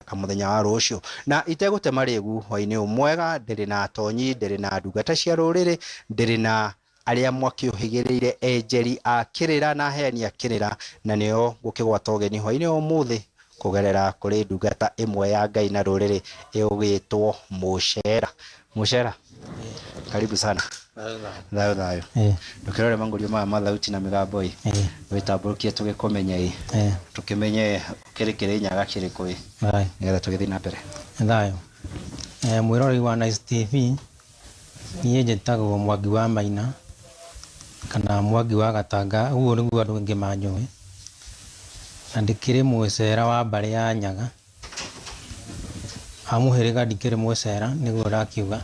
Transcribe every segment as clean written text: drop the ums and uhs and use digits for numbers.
kamuthenya wa rucio na itegute marigu hwaini umwega ndiri na atonyi ndiri na ndungata cia ruriri ndiri na aria mwakiuhigirire enjeri akirira na heani akirira na nio gukigwata ugeni hwaini umuthi kugerera kuri ndungata imwe ya Ngai na ruriri igwitwo Mucera karibu sana thayo ndukirore mangurio ma mathauti na migambo witamburukie tugikumenye tukimenye kirikiri nyaga kiriko nigetha tugithi na mbere thayo mwirori wa Nice TV niĩ njĩtagwo Mwangi wa Maina kana Mwangi wa Gatanga uguo nĩguo andũ aingĩ manjũĩ na ndĩkĩrĩ Mucera wa mbarĩ ya Nyaga amũhĩrĩga ndikĩrĩ Mucera nĩguo ndakiuga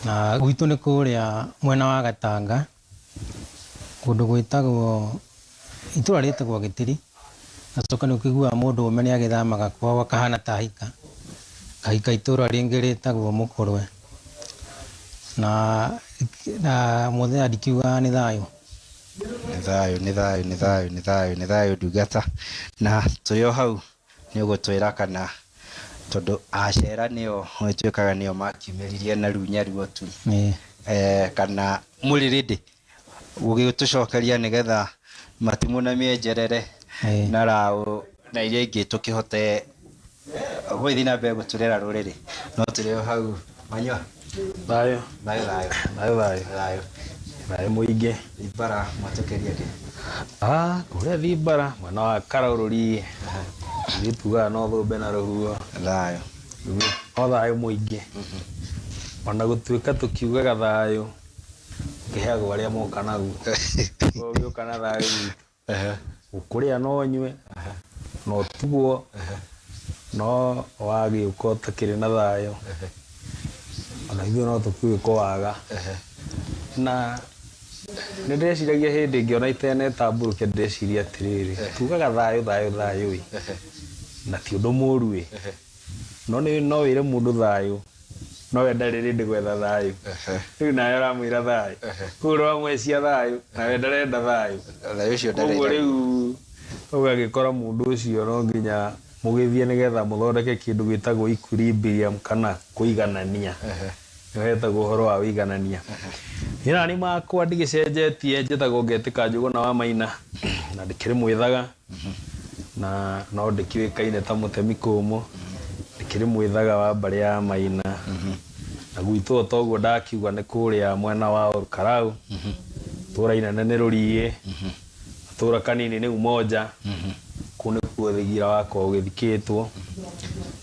na gwitũ nĩ kũrĩa mwena wa Gatanga kũndũ gwĩtagwo itũra rĩtagwo Gĩtiri nacoka nĩũkĩiguaga mũndũ ũmwe nĩagĩthamaga kwao akahana ta kahika itũra rĩngĩ rĩtagwo Mũkũrwe na mũthenya ndikiuga nĩ thayũ ndungata na tũrĩ hau nĩ ũgũtwĩra kana tondu acera nio gwĩtuĩkaga nio makiumĩririe na runyaruo tu kana mũrĩrĩndĩ gũgĩtũcokeria nĩgetha matimũ na mĩenjerere na raũ na iria ingĩ tũkĩhote gũthiĩ na mbere gũtũrĩra rũrĩrĩ no tũrĩ hau Manyua thayũ mũingĩ Thimbara mwatũkĩria kĩ kũrĩa Thimbara mwena wa Karaũrũri tugaga no thũmbe na rũhuho thayũ no thayũ mũingĩ ona gũtuĩka tũkiugaga thayũ ũkĩheagwo arĩa moka naguo ũgĩũka na thayũ ũkũrĩa no nyue no tugwo no wagĩũka ũtakĩrĩ na thayũ ona ithuĩ no tũkiuga waga na nĩndĩreciragia hĩndĩ ĩngĩ ona itanetambũrũkia ndĩreciria atĩrĩrĩ tugaga thayũ na ti ũndũ mũru no wĩre mũndũ thayũ no we ndarĩ rĩndĩ gwetha thayũ rĩu nawe ũramwĩra thayũ koguo ũramwecia thayũ nawe ndarenda thayũ koguo rĩu ũgagĩkora mũndũ ũcio no nginya mũgĩthiĩ nĩgetha mũthondeke kĩndũ gĩtagwo equilibrium kana kũiganania nĩwetagwo ũhoro wa ũiganania ĩna nĩ makwa ndigĩcenjetie njĩtagwo Ngetĩka Njũgũna wa Maina na ndĩkĩrĩ mwĩthaga na no ndĩkĩũĩkaine ta mũtemi kũmũ ndĩkĩrĩ mwĩthaga wa mbarĩ ya Maina na gwitũ toguo ndakiuga nĩ kũrĩa mwena wa Olkarau tũra inene nĩ Rũriĩ tũra kanini nĩ Umoja kũu nĩkuo thigira wakwa ũgĩthikĩtwo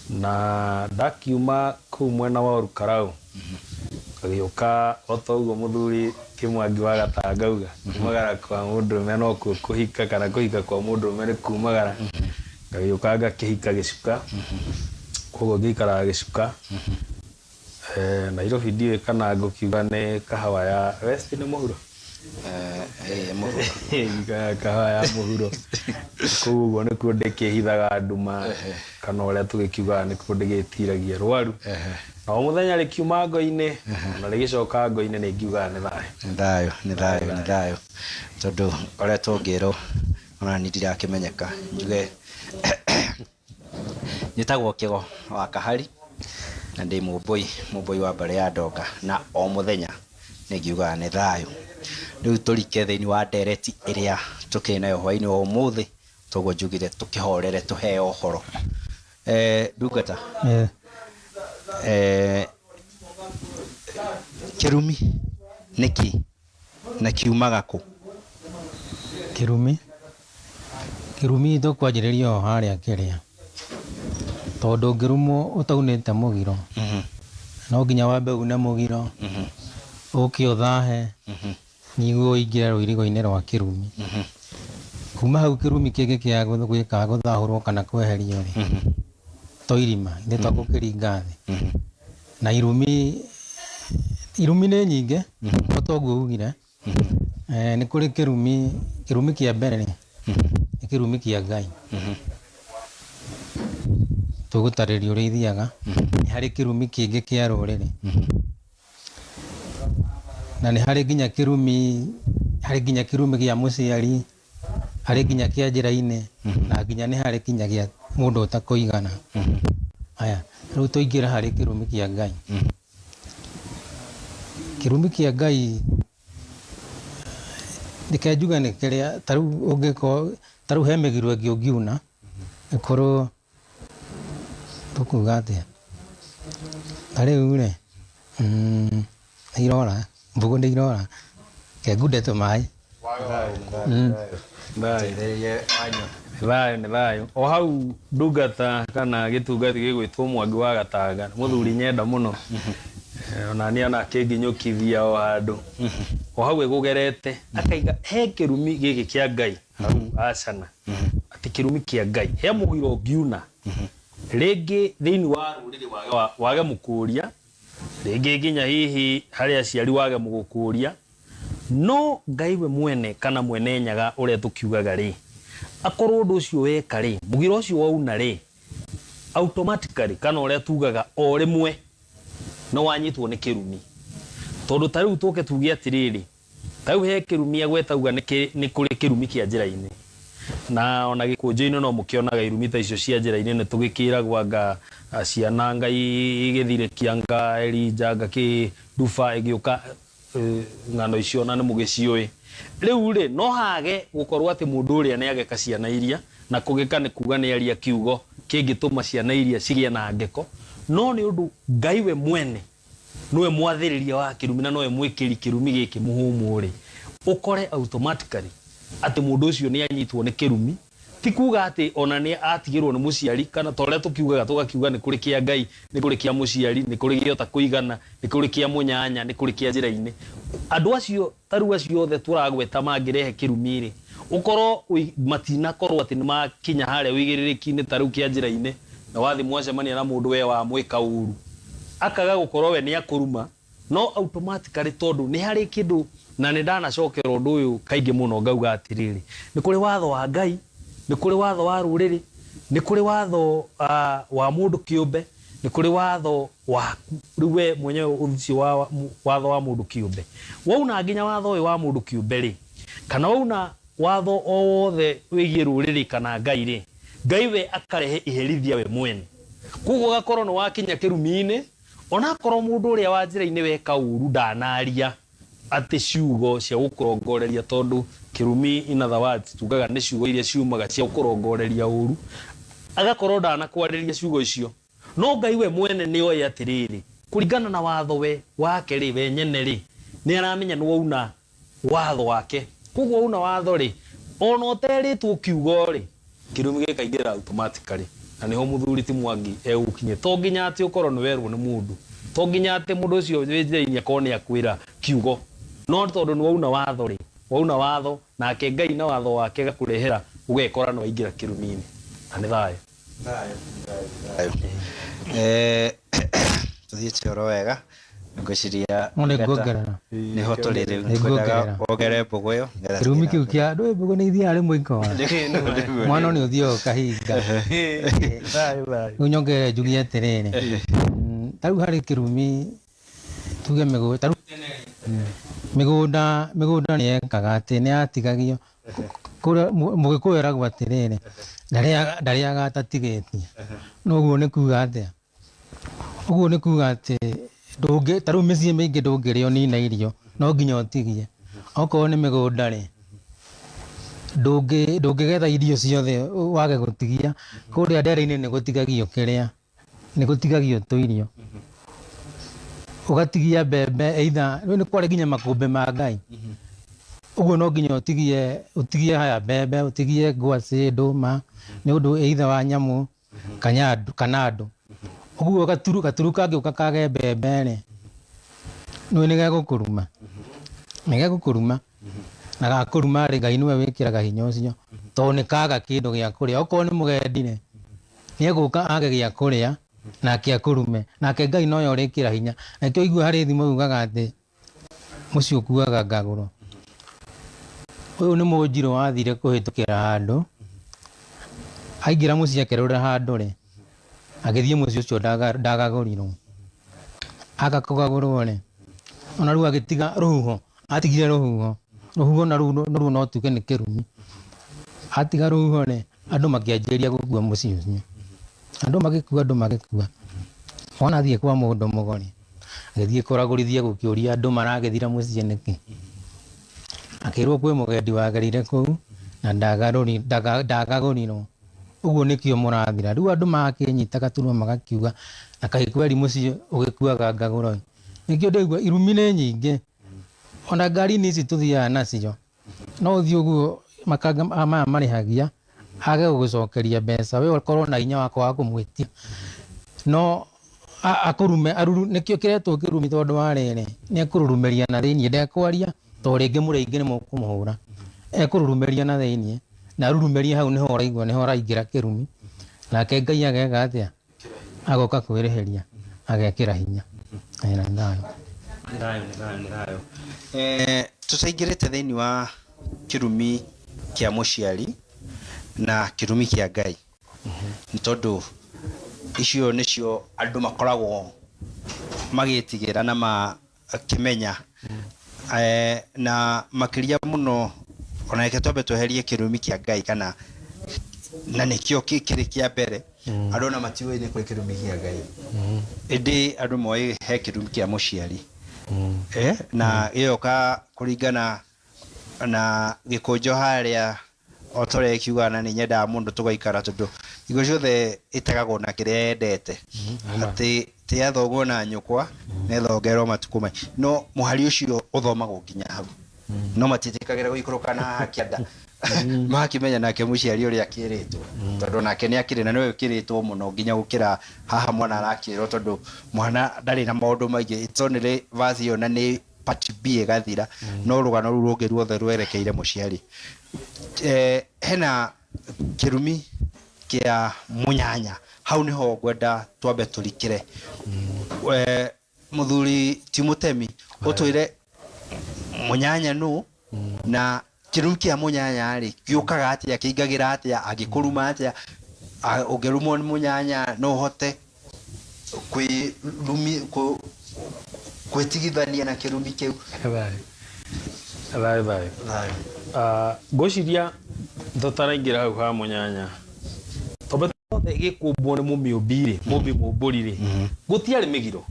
na ndakiuma kũu mwena wa Olkarau agĩũka otoguo mũthuri Kĩmwangi wa Gatanga auga kumagara kwa mũndũrũme no kũhika kana kũhika kwa mũndũrũme nĩ kumagara ngagĩũka ngakĩhika Gĩcuka koguo ngĩikaraga Gĩcuka Nairobi ndiũĩ kana ngũkiuga nĩ kahawa ya West nĩ mũhuro kahawa ya mũhuro koguo nĩkuo ndĩkĩhithaga nduma kana ũrĩa tũgĩkiugaga nĩkuo ndĩgĩtiragia rwaru na mũthenya rĩkiuma ngo-inĩ na rĩgĩcoka ngo-inĩ nĩ ngiugaga nĩ thayũ tondũ ũrĩa tũngĩrwo ona niĩ ndirakĩmenyeka njuge njĩtagwo Kĩgo wa Kahari na ndĩ mũmbũi wa mbarĩ ya Ndonga na o mũthenya nĩ ngiugaga nĩ thayũ rĩu tũrike thĩinĩ wa ndereti ĩrĩa tũkĩrĩ nayo hwainĩ wa ũmũthĩ toguo njugire tũkĩhorere tũheo ũhoro ndungata kĩrumi nĩkĩ na kiumaga kũ kĩrumi tũkwanjĩrĩria o harĩa kĩrĩa tondũ ũngĩrumwo ũtaunĩte mũgiro no nginya wambe une mũgiro ũke ũthahe nĩguo ũingĩre rũirigo-inĩ rwa kĩrumi kuma hau kĩrumi kĩngĩ kĩa gwĩka gũthahũrwo kana kweherio rĩ to irima ithe twagũkĩringa thĩ na irumi nĩ nyingĩ o toguo ugire nĩ kũrĩ kĩrumi kĩa mbere nĩ kĩrumi kĩa Ngai tũgũtarĩria ũrĩa ithiaga nĩ harĩ kĩrumi kĩngĩ kĩa rũrĩrĩ na nĩ harĩ nginya kĩrumi gĩa mũciari harĩ nginya kĩa njĩra-inĩ na nginya nĩ harĩ nginya mundu utakuigana aya riu tuingira hari kirumi kia Ngai kirumi kia Ngai ndikenjuga ni kiria taru ungiko taru he migiro ngi ungiuna ikoro tukuga atia ariu ri irora mbugo ndi irora ke ngundete mai Thayo nĩ thayo o hau ndungata kana gĩtungati gĩgwĩtwo Mwangi wa Gatanga mũthuri nyenda mũno ona nĩ ona kĩnginyũkithia o handũ o hau ĩgũgerete akaiga he kĩrumi gĩkĩ kĩa Ngai hau acana atĩ kĩrumi kĩa Ngai he mũgiro ngiuna rĩngĩ thĩinĩ wa rũrĩrĩ wage mũkũria rĩngĩ nginya hihi harĩa aciari wage mũgũkũria no Ngai we mwene kana mwene nyaga ũrĩa tũkiugaga rĩ akorwo ũndũ ũcio weka rĩ mũgiro ũcio wauna rĩ automatically kana ũrĩa tugaga o rĩmwe no wanyitwo nĩ kĩrumi tondũ ta rĩu tũke tuge atĩrĩrĩ ta rĩu he kĩrumi agwetauga nĩ kũrĩ kĩrumi kĩa njĩra-inĩ na ona gĩkũnjũ-inĩ no mũkĩonaga irumi ta icio cia njĩra-inĩ nĩ tũgĩkĩragwo anga ciana Ngai igĩthire kĩanga Elija gakĩnduba ĩgĩũka ng'ano icio na nĩ mũgĩciũĩ rĩu rĩ no hage gũkorwo atĩ mũndũ ũrĩa nĩ ageka ciana iria na kũgĩka nĩ kuga nĩ aria kiugo kĩngĩtũma ciana iria cigĩe na ngeko no nĩ ũndũ Ngai we mwene nĩwe mwathĩrĩria wa kĩrumi na nowe mwĩkĩri kĩrumi gĩkĩ mũhũmũ rĩ ũkore automatically atĩ mũndũ ũcio nĩ anyitwo nĩ kĩrumi ti kuga atĩ ona nĩ atigĩrwo nĩ mũciari kana ta ũrĩa tũkiugaga tũgakiuga nĩ kũrĩ kĩa Ngai nĩ kũrĩ kĩa mũciari nĩ kũrĩ gĩota kũigana nĩ kũrĩ kĩa mũnyanya nĩ kũrĩ kĩa njĩra-inĩ andũ acio taru acio othe tũragweta mangĩrehe kĩrumi rĩ ũkorwo matinakorwo atĩ nĩ makinya harĩa wĩigĩrĩrĩki-inĩ taru kĩa njĩra-inĩ na wathi mwacemania na mũndũ we wa mwĩka ũru akaga gũkorwo we nĩ akũruma no automatically tondũ nĩ harĩ kĩndũ na nĩ ndanacokera ũndũ ũyũ kaingĩ mũno ngauga atĩrĩrĩ nĩ kũrĩ watho wa Ngai nĩ kũrĩ watho wa rũrĩrĩ nĩ kũrĩ watho wa mũndũ kĩũmbe nĩ kũrĩ watho wa rĩu mwenyewe ũcio wa watho wa mũndũ kĩũmbe wauna nginya watho ũyũ wa mũndũ kĩũmbe rĩ kana wauna watho o wothe wĩgiĩ rũrĩrĩ kana Ngai rĩ Ngai we akarehe iherithia we mwene koguo gakorwo nĩ wakinya kĩrumi-inĩ onakorwo mũndũ ũrĩa wa njĩra-inĩ weka ũru ndanaria atĩ ciugo cia gũkũrongoreria tondũ kĩrumi in other words tugaga nĩ ciugo iria ciumaga cia gũkũrongoreria ũru agakorwo ndanakwarĩria ciugo icio no Ngai we mwene nĩ oĩ atĩrĩrĩ kũringana na watho we wake rĩ we nyene rĩ nĩ aramenya nĩ wauna watho wake koguo wauna watho rĩ ona ũterĩtwo kiugo rĩ kĩrumi gĩkaingĩra automatically na nĩho mũthuri ti Mwangi egũkinyia to nginya atĩ ũkorwo nĩ werwo nĩ mũndũ to nginya atĩ mũndũ ũcio wĩ njĩra-inĩ akorwo nĩ akwĩra kiugo no tondũ nĩ wauna watho rĩ wauna watho nake Ngai na watho wake gakũrehera ũgekora nĩ waingĩra kĩrumi-inĩ na nĩ thayũ tuthiĩte oro wega ngwĩciria nĩnguongerera nĩho tũrĩ rĩu ngwendaga wongerere mbũgũ ĩyo kĩrumi kĩu kĩa andũ mbũgũ nĩ ithiaga rĩmwe ikawa mwana nĩ ũthiaga ũkahinga rĩu nyongerere njugie atĩrĩrĩ tarĩu harĩ kĩrumi tuge mĩgũnda nĩ yekaga atĩ nĩ yatigagio kũrĩa mũgĩkũyũ eragwo atĩrĩrĩ ndarĩaga atatigĩtie noguo nĩ kuga atĩa ũguo nĩ kuga atĩ tarĩu mĩciĩ mĩingĩ ndũngĩrĩo nina irio no nginya ũtigie okorwo nĩ mĩgũnda rĩ ndũngĩgetha irio ciothe wage gũtigia kũrĩa ndere-inĩ nĩ gũtigagio kĩrĩa nĩ gũtigagio tũirio ũgatigia mbembe either rĩu nĩ kwarĩ nginya makũmbĩ ma Ngai ũguo no nginya ũtigie haya mbembe ũtigie ngwacĩ ndũma nĩ ũndũ either wa nyamũ kana andũ ũguo gaturu kangĩũka kage mbembe rĩ nĩ gegũkũruma na gakũruma rĩ Ngai nĩwe wĩkĩraga hinya ũcio tondũ nĩ kaga kĩndũ gĩa kũrĩa okorwo nĩ mũgendi rĩ nĩ egũka age gĩa kũrĩa nake akũrume nake Ngai nowe ũrĩkĩra hinya nakĩo igua harĩ thimo yugaga atĩ mũciĩ ũkuaga ngagũro ũyũ nĩ mũnjirũ wathire kũhĩtũkĩra handũ aingĩra mũciĩ akerũra handũ rĩ agĩthiĩ mũciĩ ũcio ndagagũrirwo agakũgagũrwo rĩ ona rĩu agĩtiga rũhuho atigire rũhuho na rũo no tuge nĩ kĩrumi atiga rũhuho rĩ andũ makĩanjĩrĩria gũkua mũciĩ ũcio, andũ magĩkua ona athiĩ kwa mũndũ mũgori agĩthiĩ kũragũrithia gũkĩũria andũ maragethira mũciĩ nĩkĩ, akĩrwo kwĩ mũgendi wagerire kũu na ndagagũrirwo, ũguo nĩkĩo mũrathira. Rĩu andũ makĩnyita gaturwa magakiuga na kaĩ kweri mũciĩ ũgĩkuaga ngagũro, nĩkĩo ndaigua irumi nĩ nyingĩ, ona ngari-inĩ ici tũthiaga nacio no ũthiĩ ũguo makanga maya marĩhagia age gũgũcokeria mbeca, we ũkorwo na hinya wako wa kũmwĩtia no akũrume nĩkĩo kĩretwo kĩrumi, tondũ wa rĩrĩ nĩekũrũrũmĩria na thĩiniĩ, ndekwaria to rĩngĩ mũrĩingĩ nĩ mũkũmũhũra, ekũrũrũmĩria na thĩiniĩ na rũrũmĩria hau nĩho ũraigua nĩho ũraingĩra kĩrumi, nake Ngai ageka atĩa, agoka kwĩrĩhĩria agekĩra hinya. Tũtaingĩrĩte thĩinĩ wa kĩrumi kĩa mũciari na kĩrumi kĩa Ngai, nĩ tondũ icio nĩcio andũ makoragwo magĩtigĩra na makĩmenya, na makĩria mũno ona reke twambe tweherie kĩrumi kĩa Ngai kana na nĩkĩo kĩrĩ kĩa mbere, andũ na matiũĩ nĩ kũrĩ kĩrumi kĩa Ngai, ĩndĩ andũ moĩ he kĩrumi kĩa mũciari, na gĩoka kũringana na gĩkũnjo harĩa o torĩa kiuga na nĩ nyendaga mũndũ tũgaikara, tondũ igũ ciothe ĩtegagwo na kĩrĩa yendete, atĩ ti athoguo na nyũkwa nethongerwo matukũ mai, no mũhari ũcio ũthomagwo nginya hau, no matiĩtĩkagĩra gũikũrũka na kĩanda makĩmenya nake mũciari ũrĩa akĩrĩtwo, tondũ nake nĩ akĩrĩ na nĩwe ũkĩrĩtwo mũno nginya gũkĩra haha mwana arakĩrwo, tondũ mwana ndarĩ na maũndũ maingĩ. It's only verse ĩyo na nĩ part B ĩgathira, no rũgano rũu rũngĩ ruothe rwerekeire mũciari. Hena kĩrumi kĩa mũnyanya, hau nĩho ngwenda twambe tũrikĩre. Mũthuri ti Mũtemi ũtwĩre mũnyanya nũ na kĩrumi kĩa mũnyanya rĩ gĩũkaga atĩa, kĩingagĩra atĩa, agĩkũruma atĩa, ũngĩrumwo nĩ mũnyanya no ũhote kwĩtigithania na kĩrumi kĩu? Ngwĩciria tũtaraingĩra hau ha mũnyanya, tondũ gĩkũmbwo nĩ mũmĩũmbi-rĩ, mũmbũri-rĩ, gũtiarĩ mĩgiro,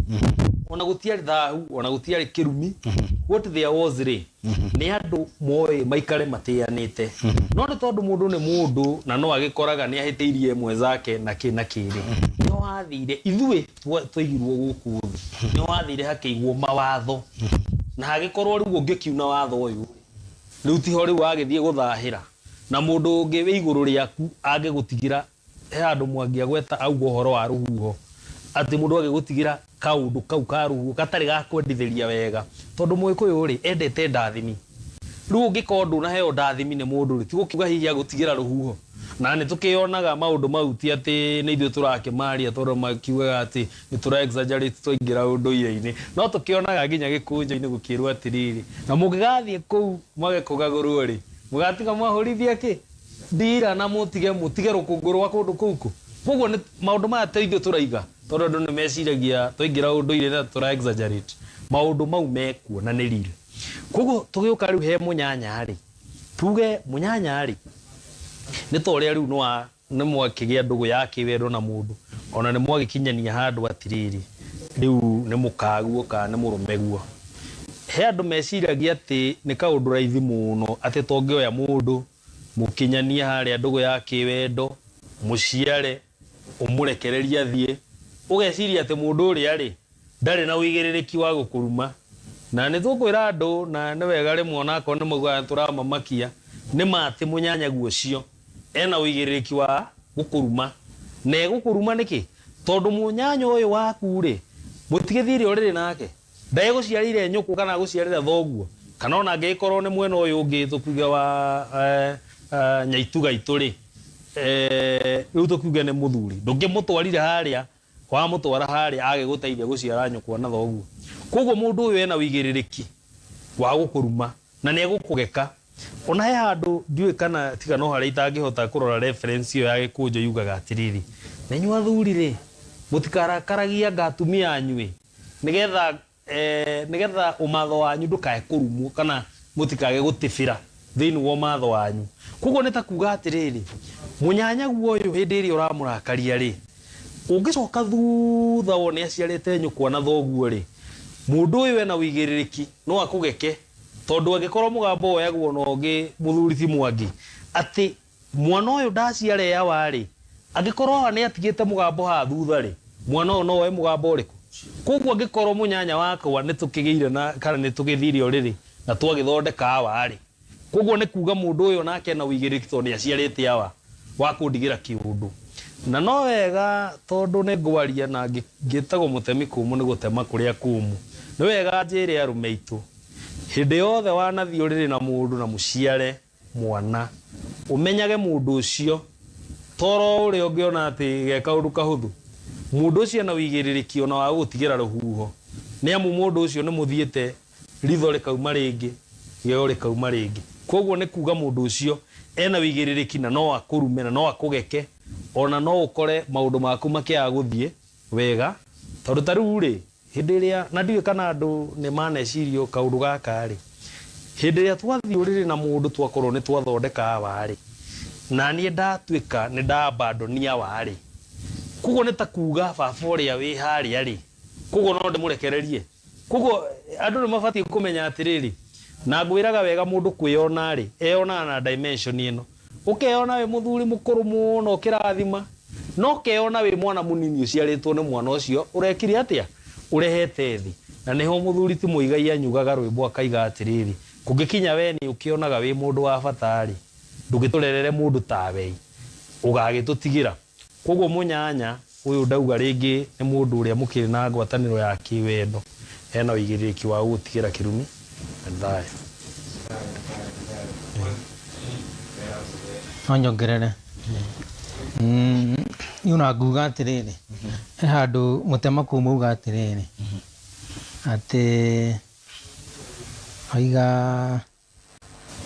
ona gũtiarĩ thahu, ona gũtiarĩ kĩrumi. What there was-rĩ nĩ andũ moĩ maikare matĩanĩte, no nĩ tondũ mũndũ nĩ mũndũ na no agĩkoraga nĩ ahĩtĩirie mwenzake na kĩrĩ, nĩ wathire ithuĩ twaigirwo gũkũ thĩ, nĩ wathire hakĩigwo mawatho, na hagĩkorwo rĩu ũngĩkiuna watho ũyũ rĩu tiho rĩu agĩthiĩ gũthahĩra, na mũndũ ũngĩ wĩ igũrũ rĩaku angĩgũtigĩra, he andũ mwangĩagweta auga ũhoro wa rũhuho, atĩ mũndũ agĩgũtigĩra kaũndũ kau ka rũhuho gatarĩ gakwendithĩria wega, tondũ Mũgĩkũyũ-rĩ endete ndathimi. Rĩu ũngĩkorwo ndũnaheo ndathimi nĩ mũndũ-rĩ, ti gũkiuga hihi agũtigĩra rũhuho, na nĩ tũkĩonaga maũndũ mau ti atĩ nĩ ithuĩ tũrakĩmaria tondũ makiugaga atĩ nĩ tũra exaggerate twaingĩra ũndũire-inĩ, no tũkĩonaga nginya gĩkũnjo-inĩ gũkĩrwo atĩrĩrĩ, na mũngĩgathiĩ kũu magekũgagũrwo-rĩ mũgatiga mwahũrithia kĩ ndira na mũtige rũkũngũ rwa kũndũ kũu. Koguo nĩ maũndũ maya ta ithuĩ tũraiga, tondũ andũ nĩ meciragia twaingĩra ũndũire na tũra exaggerate, maũndũ mau mekuo na nĩ real. Koguo tũgĩũka rĩu he mũnyanya-rĩ, tuge mũnyanya-rĩ nĩ ta ũrĩa rĩu nĩ mwakĩgĩa ndũgũ ya kĩwendo na mũndũ, ona nĩ mwagĩkinyania handũ atĩrĩrĩ rĩu nĩ mũkaguo kana nĩ mũrũmeguo. He andũ meciragia atĩ nĩ kaũndũ raithi mũno atĩ tongĩoya mũndũ mũkinyania harĩa ndũgũ ya kĩwendo, mũciare, ũmũrekereria thiĩ, ũgeciria atĩ mũndũ ũrĩa-rĩ ndarĩ na ũigĩrĩrĩki wa gũkũruma. Na nĩ tũkwĩra andũ, na nĩ wega rĩmwe onakorwo nĩ maugaga tũramamakia, nĩ ma atĩ mũnyanyagu ũcio ena ũigĩrĩrĩki wa gũkũruma. Na egũkũruma nĩkĩ? Tondũ mũnyanya ũyũ waku-rĩ mũtigĩthire ũrĩrĩ nake, ndegũciarĩire nyũkũ kana gũciarĩra thoguo, kana ona angĩkorwo nĩ mwena ũyũ ũngĩ tũkiuge wa nyaitu gaitũ-rĩ, rĩu tũkiuge nĩ mũthuri, ndũngĩmũtwarire harĩa, wamũtwara harĩa agĩgũteithia gũciara nyũkwa na thoguo. Koguo mũndũ ũyũ ena ũigĩrĩrĩki wa gũkũruma na nĩ egũkũgeka. Ona he handũ ndiũĩ kana tiga no harĩa itangĩhota kũrora reference ĩyo ya gĩkũnjo yugaga atĩrĩrĩ, na inyuĩ athuri-rĩ mũtikarakaragia anga atumia anyu-ĩ, nĩgetha ũmatho wanyu ndũkae kũrumwo kana mũtikage gũtĩbĩra thĩinĩ wa ũmatho wanyu. Koguo nĩ ta kuga atĩrĩrĩ, munyanya guoyo hindi iri uramurakaria ri ungicoka thutha wone aciarite nyukwa na thoguo ri mundu uyu ena wigiririki no akugeke tondu angikorwo mugambo oyagwo no ngi muthuri ti Mwangi ati mwana uyu ndaciare ya wari angikorwo ni atigite mugambo ha thutha ri mwana uyu no we mugambo uriku koguo angikorwo munyanya wakwa ni tukigeire na kana ni tugithire oriri na twagithondeka awa ri koguo ni kuga mundu uyu nake na wigiririki tondu ni aciarite awa wa kundigira kiundu na no wega tondu ni ngwaria na ngitagwo mutemi kumu ni gutema kuria kumu ni wega njire arume itu hindi yothe wanathio riri na mundu na muciare mwana umenyage mundu ucio toro uri ungiona ati geka undu kahuthu mundu ucio na wigiririki ona wa gutigira ruhuho ni amu mundu ucio ni muthiete ritho rikauma ringi geo rikauma ringi koguo ni kuga mundu ucio ena wigiririki na no akurume na no akugeke ona no ukore maundu maku makia guthie wega tondu tariu ri hindi ria na ndiwe kana andu ni manecirio kaundu gaka ri hindi ria twathie uriri na mundu twakorwo ni twathondeka awari na nie ndatuika ni ndabandonia awari kugo ni ta kuga baba uria wi haria ri kugo no ndimurekererie kugo andu ni mabatie kumenya atiriri na ngwiraga wega mundu kwiyona ri eona na dimension ino ukeona we muthuri mukuru muno kirathima no keona we mwana munini uciaritwo ni mwana ucio urekire atia urehete thi na niho muthuri ti muigai anyugaga rwimbo akaiga atiriri kungikinya we ni ukionaga we mundu wa batari ndugiturerere mundu tawe ugagitutigira koguo munyanya uyu ndauga ringi ni mundu uria mukiri na ngwataniro ya kiwendo ena wigiririki wa gutigira kirumi thayo onjongerere yuna nguga atiriri he handu mutema kumu uga atiriri ati aiga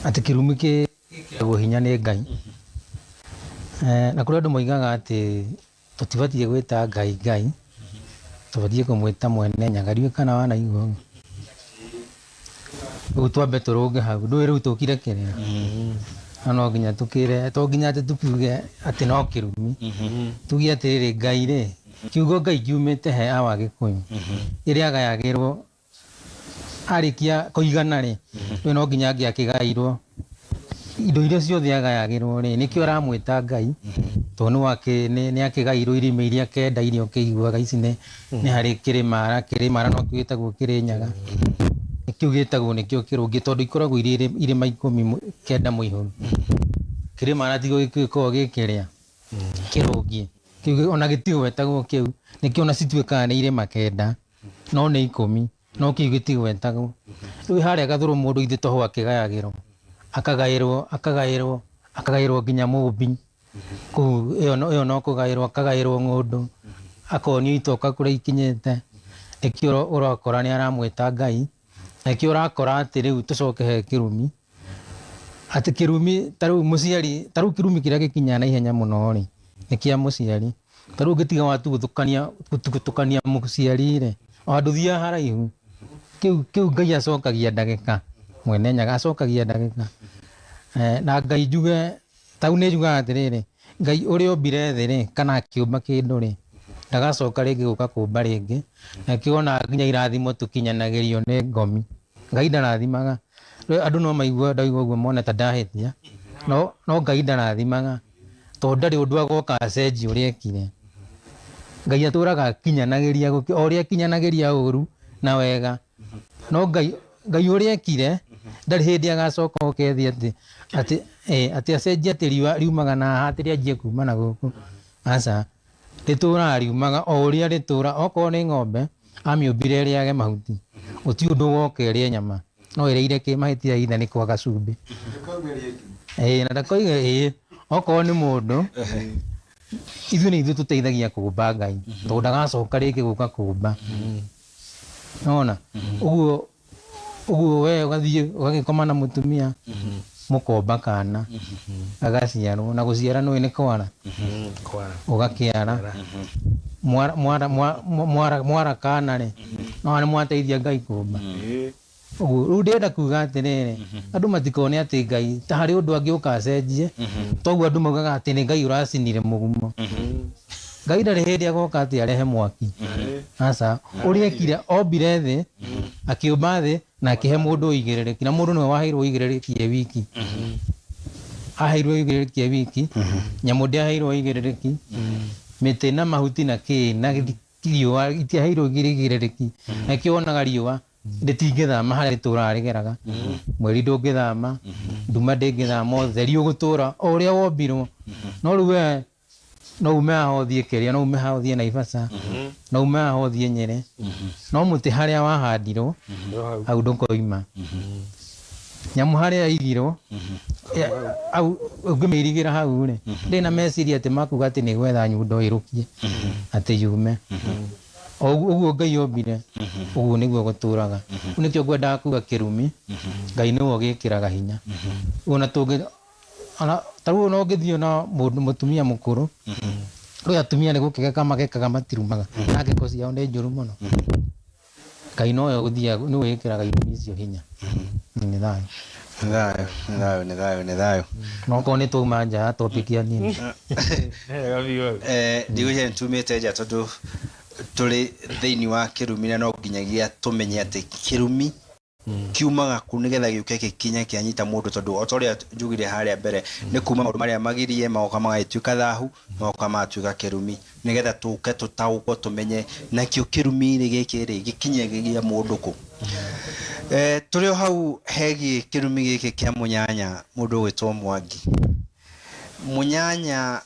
ati kirumi kigwo hinya ni Ngai na kuri andu moigaga ati tutibatie gwita Ngai Ngai tubatie kumwita mwene nyangari kana wana igwo utwambe turuge hau ndu riu tukirekerera no nginya tukire to nginya tukiuge ati no kirumi tugie atiriri Ngai ri kiugo Ngai kiumite he awa Gikuyu iria gayagirwo arikia kuigana ri no nginya ngiakigairwo indo iria ciothe agayagirwo ri nikio aramwita Ngai tonu wake ni akigairwo irime iria kenda irio kiguaga ici ni hari kirimara no kigetagwo Kirinyaga nikio gitagwo nikio kirungi tondu ikoragwo irima 19 muihuru kirimara tigo gikiko gikiria kirungi kiugo ona gitigo wetagwo kiu nikio ona cituikaga ni irima kenda no ni 10 no kiu gitigo wetagwo riu haria gathuru mundu ithi toho akigayagirwo akagairwo nginya mumbi ku iyo no kugairwo akagairwo ngundu akonio itoka kuria ikinyete nikio urakora ni aramwita Ngai nikio urakora ati riu tucoke he kirumi ati kirumi taru muciari taru kirumi kiria gikinya na ihenya muno ri nikia muciari taru gitiga watu gutukania muciari ri andu thia haraihu kiu Ngai acokagia ndagika mwene Nyaga acokagia ndagika na Ngai njuge tau ni njuga atiriri Ngai uria ombire thi ri kana akiumba kindu ri ndagacoka ringi guka kumba ringi na kiona nginya irathimo tukinyanagirio ni ngomi Ngai ndarathimaga andu no maigua ndaigua uguo mona ta ndahitia no Ngai ndarathimaga to ndari undu agoka acenji uria ekire Ngai aturaga kinyanagiria uria kinyanagiria uru na wega no Ngai uria ekire ndari hindi agacoka okethi ati acenjia tiri riumaga na hatiri ajie kuma na guku aca ritura riumaga o uria ritura oko ni ng'ombe amiumbire riage mahuti uti undu woke rie nyama no ireire ki mahitia itha ni kwaga cumbi na ndakoiga oko ni mundu ithu ni ithu tuteithagia kumba Ngai tondu ndagacoka ringi guka kumba nona uguo we ugathie ugagikoma na mutumia mukomba kana agaciarwo na guciara no ni kwara ugakiara mwara kana ri no ni mwateithia Ngai kumba Rĩu ndĩrenda kuga atĩrĩrĩ, andũ matikone atĩ Ngai ta harĩ ũndũ angĩ ũkacenjie, toguo andũ maugaga atĩ nĩ Ngai ũracinire mũgumo. Ngai ndarĩ hĩndĩ agoka atĩ arehe mwaki. Aca, ũrĩa ekire ombire thĩ, akĩũmba thĩ na akĩhe mũndũ ũigĩrĩrĩki, na mũndũ nĩwe waheirwo ũigĩrĩrĩki e wiki. Aheirwo ũigĩrĩrĩki e wiki, nyamũ ndĩaheirwo ũigĩrĩrĩki, mĩtĩ na mahuti na kĩ na riũa itiaheirwo ũigĩrĩrĩki, nakĩo wonaga riũa rĩtingĩthama harĩa rĩtũraga rĩgeraga, mweri ndũngĩthama, nduma ndĩngĩthama, ũtheri ũgũtũra o ũrĩa wombirwo. No rĩu we no ume haha ũthiĩ Keria, no ume haha ũthiĩ Naivasha, no ume haha ũthiĩ Nyeri, no mũtĩ harĩa wahandirwo hau ndũkoima. Nyamũ harĩa yaigirwo au ũngĩmĩirigĩra hau rĩ, ndĩna meciria atĩ makuga atĩ nĩ gwetha nyundo ĩrũkie atĩ yume. Ũguo Ngai ombire, ũguo nĩguo gũtũraga. Rĩu nĩkĩo ngwendaga kuga kĩrumi, Ngai nĩwe ũgĩkĩraga hinya. Ona tarĩu no ũngĩthiĩ na mũtumia mũkũrũ, rĩu atumia nĩ gũkĩgeka magekaga matirumaga, na ngeko ciao nĩ njũru mũno. Ngai nowe ũthiaga nĩwe wĩkĩraga irumi icio hinya. Nĩ thayũ. Nĩ thayũ. No korwo nĩ twauma nja ya topic ya nini. Ndigũcoka nĩtumĩte nja tondũ tũrĩ thĩinĩ wa kĩrumi, na no nginyagia tũmenye atĩ kĩrumi kiumaga ku nĩgetha gĩũke gĩkinye kĩanyita mũndũ, tondũ o ta ũrĩa njugire harĩa mbere nĩ kuma maũndũ marĩa magirie magoka magagĩtuĩka thahu, magoka magatuĩka kĩrumi, nĩgetha tũke tũtaũkwo tũmenye nakĩo kĩrumi gĩkĩ rĩ gĩkinye gĩgĩa mũndũ kũ. Tũrĩ o hau hegiĩ kĩrumi gĩkĩ kĩa mũnyanya, mũndũ ũgwĩtwo Mwangi. Mũnyanya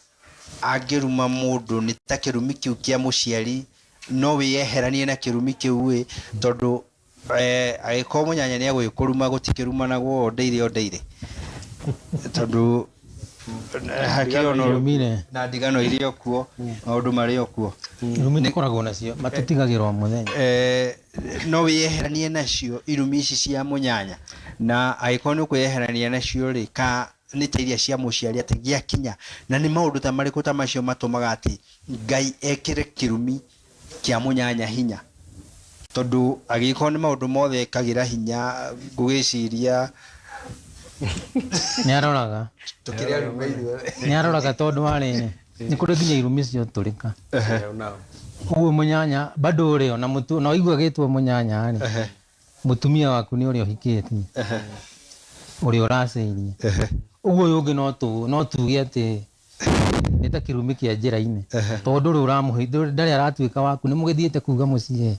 angĩruma mũndũ nĩ ta kĩrumi kĩu kĩa mũciari, no wĩyeheranie na kĩrumi kĩu tondũ agĩkorwo mũnyanya nĩ agũgĩkũruma gũtikĩrumanagwo o ndeire tondũ hakĩrĩ na ndigano iria okuo, maũndũ marĩ okuo. Irumi tũkoragwo nacio matũtigagĩrwo mũthenya. No wĩyeheranie nacio irumi ici cia mũnyanya, na agĩkorwo nĩ ũkwĩyeherania nacio rĩ, nĩ ta iria cia mũciari atĩ gĩakinya, na nĩ maũndũ ta marĩkũ ta macio matũmaga atĩ Ngai ekĩre kĩrumi kĩa mũnyanya hinya, tondũ agĩkorwo nĩ maũndũ mothe ekagĩra hinya, ngũgĩciria nĩ aroraga tondũ warĩ nĩ kũrĩ nginya irumi cio tũrĩka. Ũguo mũnyanya bado ũrĩo na waigua gĩtwo mũnyanya rĩ, mũtumia waku nĩ ũrĩa ũhikĩtie, ũrĩa ũracĩirie. Ũguo ũyũ ũngĩ no tuge atĩ nĩ ta kĩrumi kĩa njĩra-inĩ, tondũ ũrĩa ũramũhe ndarĩ aratuĩka waku, nĩ mũgĩthiĩte kuga mũciĩ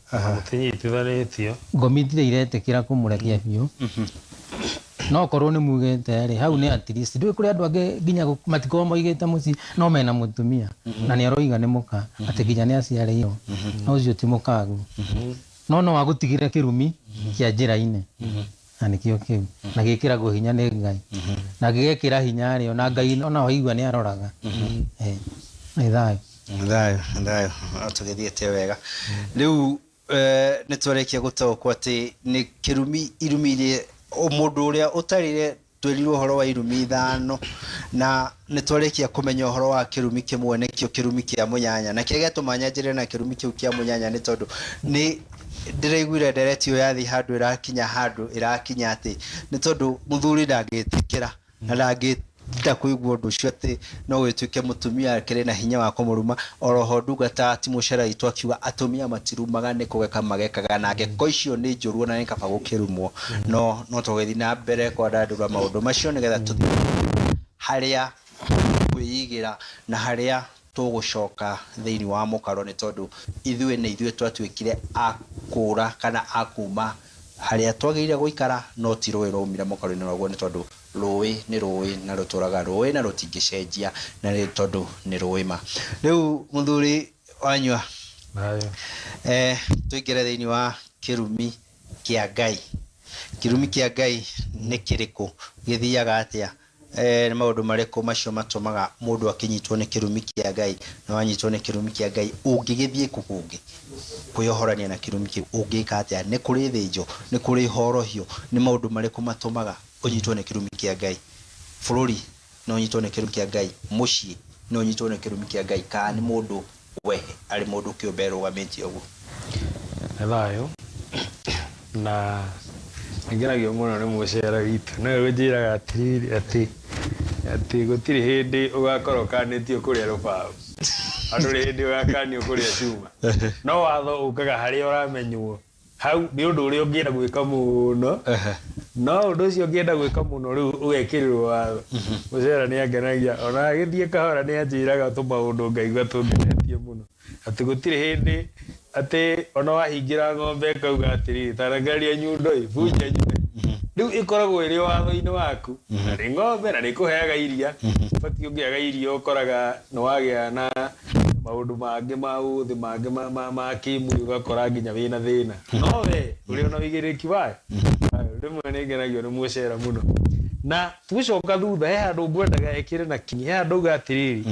ngomi itirĩ iretĩkĩra kũmũrekia biũ. No korwo nĩ mugĩte rĩ, hau nĩ at least ndũĩ kũrĩ andũ angĩ nginya matikorwo moigĩte mũciĩ no mena mũtumia na nĩ aroiga nĩ mũka atĩ nginya nĩ aciarĩirwo, no ũcio ti mũkagu, no wagũtigire kĩrumi kĩa njĩra-inĩ, na nĩkĩo kĩu na gĩkĩragwo hinya nĩ Ngai, na gĩgekĩra hinya rĩo, na Ngai ona waigua nĩ aroraga. Nĩ thayũ tũgĩthiĩte wega. Rĩu nĩ twarĩkia gũtaũkwo atĩ nĩ kĩrumi irumi iria mũndũ ũrĩa ũtarire twerirwo ũhoro wa irumi ithano, na nĩ twarĩkia kũmenya ũhoro wa kĩrumi kĩmwe nĩkĩo kĩrumi kĩa mũnyanya, na kĩrĩa gĩatũma nyanjĩrĩre na kĩrumi kĩu kĩa mũnyanya nĩ tondũ nĩ ndĩraiguire ndereti ĩyo yathi handũ ĩrakinya atĩ nĩ tondũ mũthuri ndangĩtĩkĩra na ndangĩenda kũigua ũndũ ũcio atĩ no gĩtuĩke mũtumia akĩrĩ na hinya wa kũmũruma. Oroho ndungata ti mũcera itũ akiuga atumia matirumaga, nĩ kũgeka magekaga, na ngeko icio nĩ njũru na nĩ kaba gũkĩrumwo. No tũgĩthiĩ na mbere kwandandũra maũndũ macio nĩgetha tũthiĩ harĩa kwĩigĩra na harĩa tũgũcoka thĩinĩ wa mũkaro, nĩ tondũ ithuĩ twatuĩkire akũra kana akuma harĩa twagĩrĩire gũikara, no ti rũĩ rwaumire mũkaro-inĩ waguo, nĩ tondũ rũĩ nĩ rũĩ na rũtũraga rũĩ na rũtingĩcenjia, na nĩ tondũ nĩ rũĩ ma. Rĩu mũthuri wanyua tũingĩre thĩinĩ wa kĩrumi kĩa Ngai. Kĩrumi kĩa Ngai nĩ kĩrĩkũ, gĩthiaga atĩa, nĩ maũndũ marĩkũ macio matũmaga mũndũ akĩnyitwo nĩ kĩrumi kĩa Ngai? Na wanyitwo nĩ kĩrumi kĩa Ngai ũngĩgĩthiĩ kũngĩ kwĩyohorania na kĩrumi kĩu ũngĩka atĩa? Nĩ kũrĩ thĩnjo, nĩ kũrĩ horohio, nĩ maũndũ marĩkũ matũmaga ũnyitwo nĩ kĩrumi kĩa Ngai? Bũrũri no ũnyitwo nĩ kĩrumi kĩa Ngai, mũciĩ no ũnyitwo nĩ kĩrumi kĩa Ngai, kana nĩ mũndũ we arĩ mũndũ kĩũmbe rũgamĩtie ũguo? Nĩ thayũ, na ngenagio muno nĩ mũcera witũ no ũnjĩraga atĩrĩrĩ atĩ gũtirĩ hĩndĩ ũgakorwo ũkanĩtio kũrĩa rũbaũ andũ rĩ hĩndĩ ũgakanio kũrĩa cuma no watho ũkaga harĩa ũramenywo hau nĩ ũndũ ũrĩa ũngĩenda gwĩka mũno no ũndũ ũcio ũngĩenda gwĩka mũno rĩu ũgekĩrĩrwo watho mũcera nĩ angenagia ona agĩthiĩ kahora nĩ anjĩraga tũmaũndũ ngaigua tũngenetie mũno atĩ gũtirĩ hĩndĩ atĩ ona wahingĩra ng'ombe kauga atĩrĩrĩ tarangaria nyundo bunja nyume rĩu ĩkoragwo ĩrĩ watho-inĩ waku na nĩ ng'ombe na nĩ kũheaga iria batiĩ ũngĩaga iria ũkoraga nĩ wagĩa na maũndũ mangĩ ma ũthĩ mangĩ ma kĩmwĩrĩ ũgakora nginya wĩna thĩna no we ũrĩ ona wĩigĩrĩrĩki wayo rĩmwe nĩ ngenagio nĩ mũcera mũno na tũgĩcoka thutha he handũ ngwendaga ekĩre na kinyi he handũ auga atĩrĩrĩ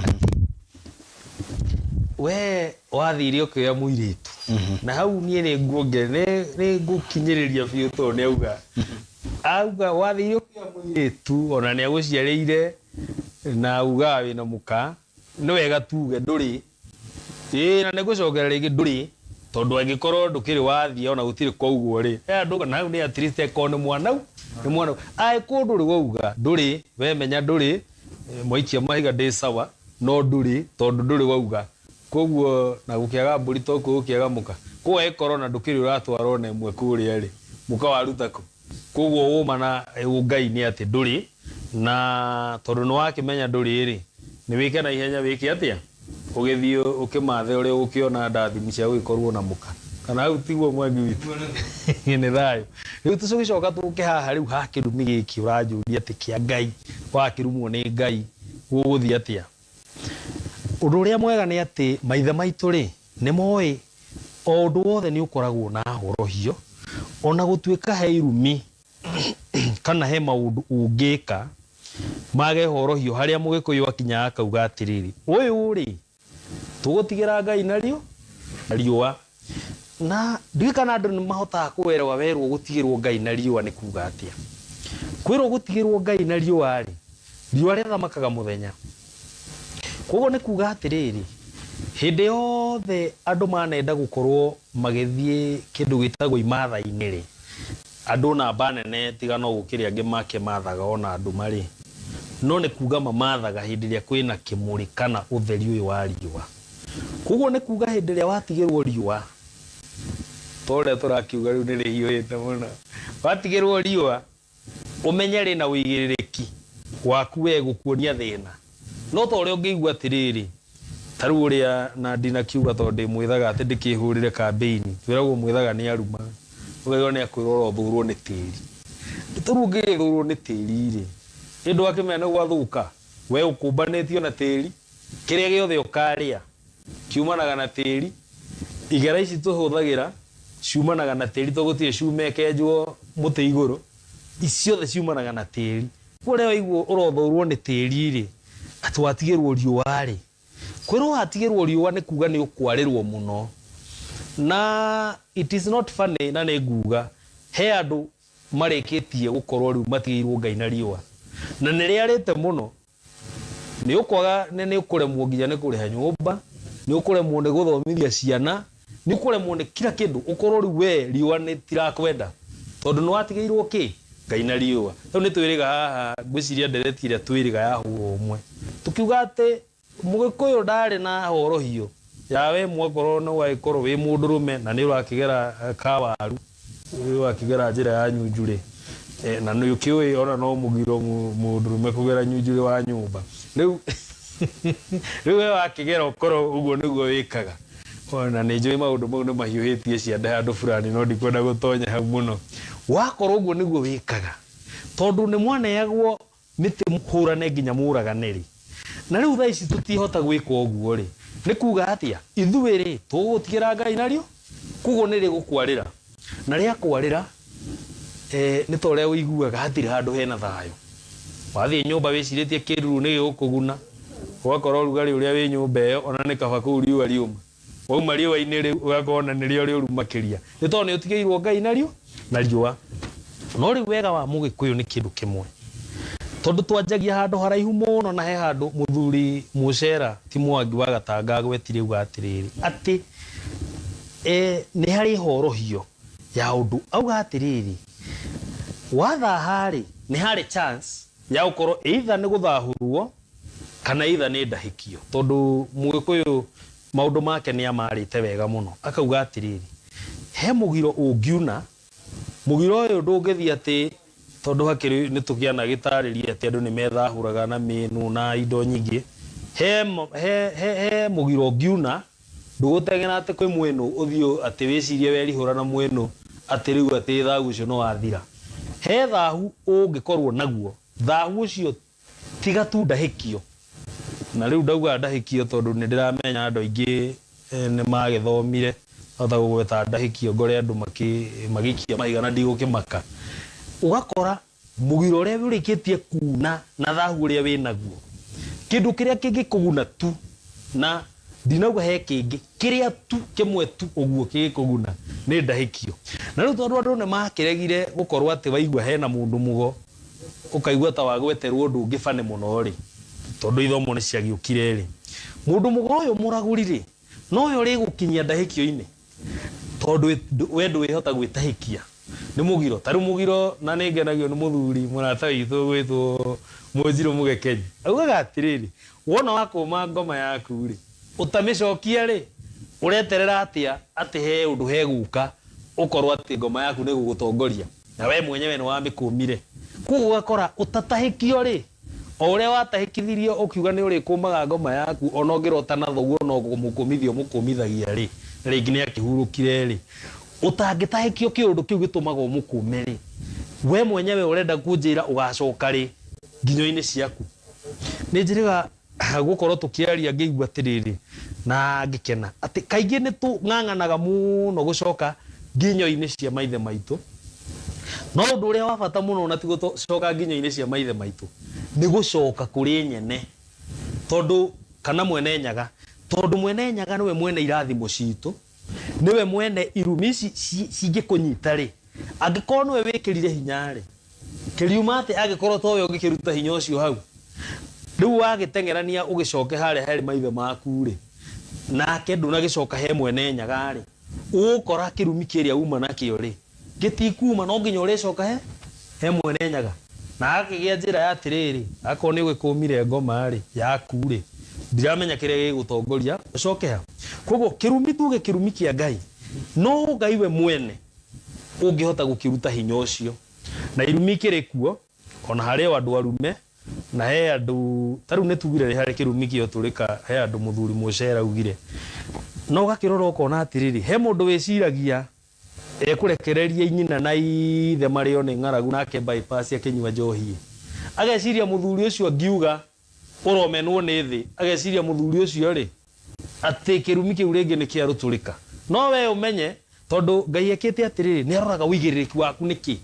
we wathire ũkĩoya mũirĩtu na hau niĩ nĩ ngũkinyĩrĩria biũ tondũ nĩ auga wathire ũkĩoya mũirĩtu ona nĩ agũciarĩire na augaga wĩna mũka nĩ wega tuge ndũrĩ na nĩ ngũcokera rĩngĩ ndũrĩ tondũ angĩkorwo ndũkĩrĩ wathiĩ ona gũtirĩ kwaugwo rĩ he andũ na hau nĩ at least eko nĩ mwanau angĩkorwo ndũrĩ wauga ndũrĩ wemenya ndũrĩ mwaikia mahiga ndĩ sawa no ndũrĩ tondũ ndũrĩ wauga koguo na gũkĩaga mbũri toko gũkĩaga mũka koguo angĩkorwo na ndũkĩrĩ ũratwarwo na ĩmwe kũrĩa rĩ mũka waruta kũ koguo ũma na Ngai nĩ atĩ ndũrĩ na tondũ nĩ wakĩmenya ndũrĩ rĩ nĩ wĩke na ihenya wĩke atĩa ũgĩthiĩ ũkĩmathe ũrĩa ũkĩona ndathimi cia gũgĩkorwo na mũka kana hau tiguo mwangi witũ nĩ thayũ rĩu tũcoka tũke haha rĩu ha kĩrumi gĩkĩ ũranjũria atĩ kĩa Ngai wakĩrumwo nĩ Ngai gũgũthiĩ atĩa ũndũ ũrĩa mwega nĩ atĩ maithe maitũ rĩ nĩ moĩ o ũndũ wothe nĩ ũkoragwo na horohio ona gũtuĩka he irumi kana he maũndũ ũngĩka mage horohio harĩa Mũgĩkũyũ akinya akauga atĩrĩrĩ ũyũ rĩ tũgũtigĩra Ngai narĩo na riũa na ndiũĩ kana andũ nĩ mahotaga kũwerwo werwo gũtigĩrwo Ngai na riũa nĩ kuuga atĩa kwĩrwo gũtigĩrwo Ngai na riũa rĩ riũa rĩathamakaga mũthenya koguo nĩ kuuga atĩrĩrĩ hĩndĩ yothe andũ manenda gũkorwo magĩthiĩ kĩndũ gĩtagwo imatha-inĩ rĩ andũ namba nene tiga no gũkĩrĩ angĩ makĩmathaga ona andũ marĩ no nĩ kuuga mamathaga hĩndĩ ĩrĩa kwĩna kĩmũrĩ kana ũtheri ũyũ wa riũa koguo nĩ kuuga hĩndĩ ĩrĩa watigĩrwo riũa tondũ tũrakiuga rĩu nĩ rĩhiũhĩte mũno watigĩrwo riũa ũmenye rĩ na wĩigĩrĩrĩki waku we gũkuonia thĩna no ta ũrĩa ũngĩigua atĩrĩrĩ ta rĩu ũrĩa na ndinakiuga tondũ ndĩmwĩthaga atĩ ndĩkĩhũrĩre kambĩini twĩragwo mwĩthaga nĩ aruma ũgaigua nĩ akwĩrwo ũthũrwo nĩ tĩri tondũ ũngĩthũrwo nĩ tĩri rĩ hĩndĩ wakĩmenya nĩ gwathũka we ũkũmbanĩtio na tĩri kĩrĩa gĩothe ũkarĩa kiumanaga na tĩri igera ici tũhũthagĩra ciumanaga na tĩri tondũ gũtirĩ cuma ĩkenjwo mũtĩ igũrũ iciothe ciumanaga na tĩri kũrĩa waiguo ũrothũrwo nĩ tĩri rĩ atĩ watigĩrwo riũa rĩ kwĩrwo watigĩrwo riũa nĩ kuuga nĩ ũkwarĩrwo mũno na it is not funny na nĩ nguga he andũ marĩkĩtie gũkorwo rĩu matigĩirwo Ngai na riũa na nĩ rĩarĩte mũno nĩ ũkwaga nĩ ũkũremwo nginya nĩ kũrĩha nyũmba nĩ ũkũremwo nĩ gũthomithia ciana nĩ ũkũremwo nĩ kila kĩndũ ũkorwo rĩu we riũa nĩ tirakwenda tondũ nĩ watigĩirwo kĩ Ngai na riũa rĩu nĩ twĩrĩga haha ngwĩciria ndereti ĩrĩa twĩrĩga ya hũra ũmwe tũkiuga atĩ Mũgĩkũyũ ndarĩ na horohio yawe mwakorwo no wagĩkorwo wĩ mũndũrũme na nĩ ũrakĩgera kawaru ũrakĩgera njĩra ya nyunjurĩ na nĩ ũkĩũĩ ona no mũgiro mũndũrũme kũgera nyunjurĩ wa nyũmba rĩu we wakĩgera ũkorwo ũguo nĩguo wĩkaga ona nĩ njũĩ maũndũ mau nĩ mahiũhĩtie ciande handũ fulani no ndikwenda gũtonya hau mũno wakorwo ũguo nĩguo wĩkaga tondũ nĩ mwaneagwo mĩtĩ hũrane nginya mũraganĩrĩ na rĩu thaa ici tũtihota gwĩka ũguo rĩ nĩ kuuga atĩa ithuĩ rĩ tũgũtigĩra Ngai narĩo koguo nĩ rĩgũkwarĩra na rĩa kwarĩra nĩ ta ũrĩa ũiguaga hatirĩ handũ hena thayũ wathiĩ nyũmba wĩcirĩtie kĩruru nĩ gĩgũkũguna ũgakorwo ũrugarĩ ũrĩa wĩ nyũmba ĩyo ona nĩ kaba kũu riũa riuma wauma riũa-inĩ rĩu ũgakorwo na nĩrĩo rĩũru makĩria nĩ tondũ nĩ ũtigĩirwo Ngai narĩo na riũa no rĩu wega wa Mũgĩkũyũ nĩ kĩndũ kĩmwe tondũ twanjagia handũ haraihu mũno na he handũ mũthuri Mũcera ti Mwangi wa Gatanga agwetire uga atĩrĩrĩ atĩ nĩ harĩ horohio ya ũndũ auga atĩrĩrĩ wathaha rĩ nĩ harĩ chance ya gũkorwo either nĩ gũthahũrwo kana either nĩ ndahĩkio, tondũ Mũgĩkũyũ maũndũ make nĩ amarĩte wega mũno, akauga atĩrĩrĩ, he mũgiro ũngiuna, mũgiro ũyũ ndũngĩthiĩ atĩ tondũ hakĩrĩ nĩ tũkĩana gĩtarĩria atĩ andũ nĩ methahũraga na mĩnũ na indo nyingĩ, he mũgiro ũngiuna ndũgũteng'era atĩ kwĩ mwĩnũ ũthiũ atĩ wĩcirie werihũra na mwĩnũ atĩ rĩu atĩ thahu ũcio no wathira. He thahu ũngĩkorwo naguo, thahu ũcio tiga tu ndahĩkio, na rĩu ndauga ndahĩkio tondũ nĩ ndĩramenya andũ aingĩ nĩ magĩthomire hota gũgweta ndahĩkio ngore andũ magĩikia mahiga na ndigũkĩmaka. Ũgakora mũgiro ũrĩa ũrĩkĩtie kuna na thahu ũrĩa wĩnaguo, kĩndũ kĩrĩa kĩngĩkũguna tu, na ndinauga he kĩngĩ, kĩrĩa tu kĩmwe tu ũguo kĩngĩkũguna nĩ ndahĩkio. Na rĩu tondũ andũ nĩ makĩregire gũkorwo atĩ waigua hena mũndũ mũgo ũkaigua ta wagweterwo ũndũ ũngĩ bane mũno rĩ, tondũ ithomo nĩ ciagĩũkire rĩ, mũndũ mũgo ũyũ mũragũri rĩ, no ũyũ ũrĩgũkinyia ndahĩkio-inĩ, tondũ we ndwĩhota gwĩtahĩkia nĩ mũgiro. Ta rĩu mũgiro, na nĩ ngenagio nĩ mũthuri mũrata witũ gwĩtwo Mũnjirũ Mũgekenyi, augaga atĩrĩrĩ, wona wakũma ngoma yaku rĩ, ũtamĩcokia rĩ, ũreterera atĩ he ũndũ hegũka ũkorwo atĩ ngoma yaku nĩ gũgũtongoria, na we mwenyewe nĩ wamĩkũmire. Koguo ũgakora ũtatahĩkio rĩ, o ũrĩa watahĩkithirio ũkiuga nĩ ũrĩkũmaga ngoma yaku, ona ũngĩrota na thoguo no kũmũkũmithia mũkũmithagia rĩ, na rĩngĩ nĩ akĩhurũkire rĩ, ũtangĩtahĩkio kĩũndũ kĩu gĩtũmaga ũmũkũme rĩ, we mwenyewe ũrenda kũnjĩra ũgacoka rĩ nginyo-inĩ ciaku. Nĩ njĩrĩga gũkorwo tũkĩaria ngĩigua atĩrĩrĩ na ngĩkena atĩ kaingĩ nĩ tũng'ang'anaga mũno gũcoka nginyo-inĩ cia maithe maitũ, no ũndũ ũrĩa wa bata mũno na ti gũcoka nginyo-inĩ cia maithe maitũ, nĩ gũcoka kũrĩ nyene, tondũ kana Mwene Nyaga, tondũ Mwene Nyaga nĩwe mwene irathimo citũ, niwe mwene irumi cingĩkũnyita rĩ, angĩkorwo nĩwe wĩkĩrire hinya rĩ, kĩriuma atĩ angĩkorwo towe ũngĩkĩruta hinya ũcio hau, rĩu wagĩteng'erania ũgĩcoke harĩa harĩ maithe maku rĩ, nake ndũnagĩcoka he Mwene Nyaga rĩ, ũgũkora kĩrumi kĩrĩa uma nakĩo rĩ, gĩtikuma, no nginya ũrĩcoka he Mwene Nyaga. Na akĩgĩa njĩra ya atĩrĩrĩ, akorwo nĩ ũgĩkũmire ngoma rĩ yaku rĩ, ndiramenya kĩrĩa gĩgũtongoria ũcoke ha. Koguo kĩrumi tuge kĩrumi kĩa Ngai, no Ngai we mwene ũngĩhota gũkĩruta hinya ũcio, na irumi kĩrĩ kuo ona harĩ andũ arume na he andũ, tarĩu nĩ tugire harĩ kĩrumi kĩo tũrĩka, he andũ mũthuri Mũcera ugire, no gakĩrora ũkona atĩrĩrĩ, he mũndũ wĩciragia ekũrekereria nyina na ithe marĩo nĩ ng'aragu nake bypass akĩnyua njohi, ageciria mũthuri ũcio angiuga ũromenwo nĩ thĩ, ageciria mũthuri ũcio rĩ atĩ kĩrumi kĩu rĩngĩ nĩ kĩa rũtũrĩka. No we ũmenye tondũ Ngai ekĩte atĩrĩrĩ, nĩ aroraga ũigĩrĩrĩki waku nĩkĩ,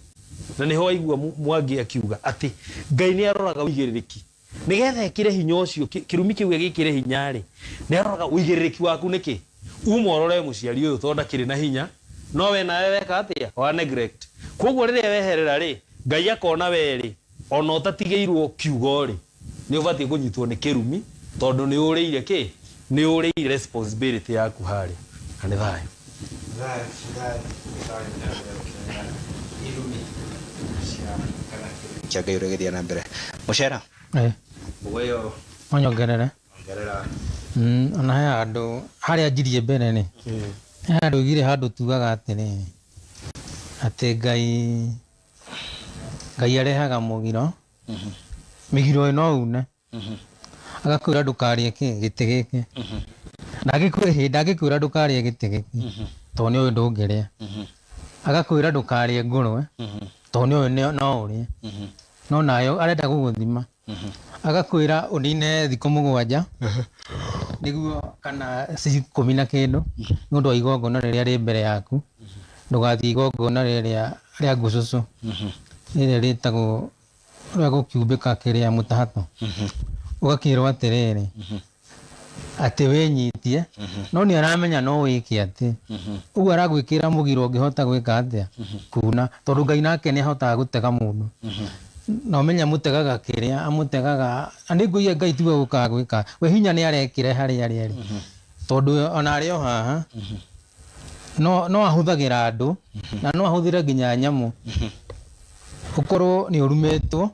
na nĩho waigua Mwangi akiuga atĩ Ngai nĩ aroraga ũigĩrĩrĩki, nĩgetha ekĩre hinya ũcio, kĩrumi kĩu gĩkĩre hinya rĩ, nĩ aroraga ũigĩrĩrĩki waku nĩkĩ, uma ũrore mũciari ũyũ tondũ ndakĩrĩ na hinya, no we nawe weka atĩa wa neglect. Koguo rĩrĩa weherera rĩ, Ngai akona we rĩ, ona ũtatigĩirwo kiugo rĩ, nĩ ũbatiĩ kũnyitwo nĩ kĩrumi, tondũ nĩ ũrĩire kĩ, nĩ ũrĩire responsibility yaku harĩ, na nĩ thayũ. Kia Ngai ũrĩgĩthiĩ na mbere. Mũcera ũgũyo onyongerere ona he handũ harĩa njirie mbere nĩ he handũ igire handũ tugaga atĩrĩ atĩ Ngai arehaga mũgiro, mĩgiro ĩno une, agakwĩra ndũkarĩe gĩtĩ gĩkĩ, ndangĩkwĩra ndũkarĩe gĩtĩ gĩkĩ tondũ nĩ ũyũ ndũngĩrĩa, agakwĩra ndũkarĩe ngũrwe tondũ nĩ ũyũ no ũrĩe, no nayo arenda gũgũthima, agakwĩra ũnine thikũ 7 nĩguo kana 10 na kĩndũ nĩ ũndũ wa igongona rĩrĩa rĩ mbere yaku, ndũgathiĩ igongona rĩa ngũcũcũ rĩrĩa rĩtagwo rĩa gũkiumbĩka kĩrĩa mũtahato, ũgakĩrwo atĩrĩrĩ atĩ wĩnyitie, no nĩ aramenya no wĩke atĩ, ũguo aragwĩkĩra mũgiro ũngĩhota gwĩka atĩa kuna, tondũ Ngai nake nĩ ahotaga gũtega mũndũ, na ũmenya mũtegaga kĩrĩa amũtegaga, nĩ ngũiya Ngai tiwe gũkaga gwĩka, we hinya nĩ arekĩre harĩa arĩ, tondũ ona arĩ o haha no ahũthagĩra andũ na no ahũthĩre nginya nyamũ, ukorwo ni urumetwo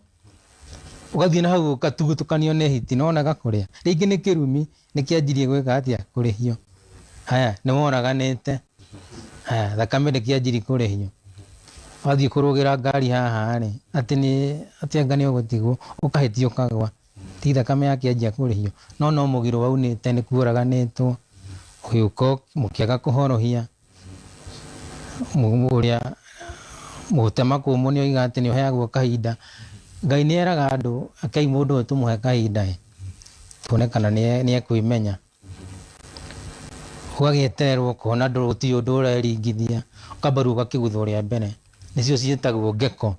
ugathie na hau ukatugutukanio ne hiti nona gakuria ringi ni kirumi ni kianjirie gwika atia kurihio haya ni moraganite haya thakame ni kianjirie kurihio wathie kurugira ngari haha ri ati angani ugutigwo ukahitio kagwa ti thakame yake anjia kurihio no mugiro waunite ni kuoraganitwo uyuko mukiaga kuhorohia muria mutema kumu ni oiga ati ni uheagwo kahinda Ngai ni eraga andu akai mundu tumuhe kahinda tuone kana ni ekwimenya ugagietererwo kona nduruti undu ureringithia ukambaru ugakigutha ria mbere nicio cietagwo ngeko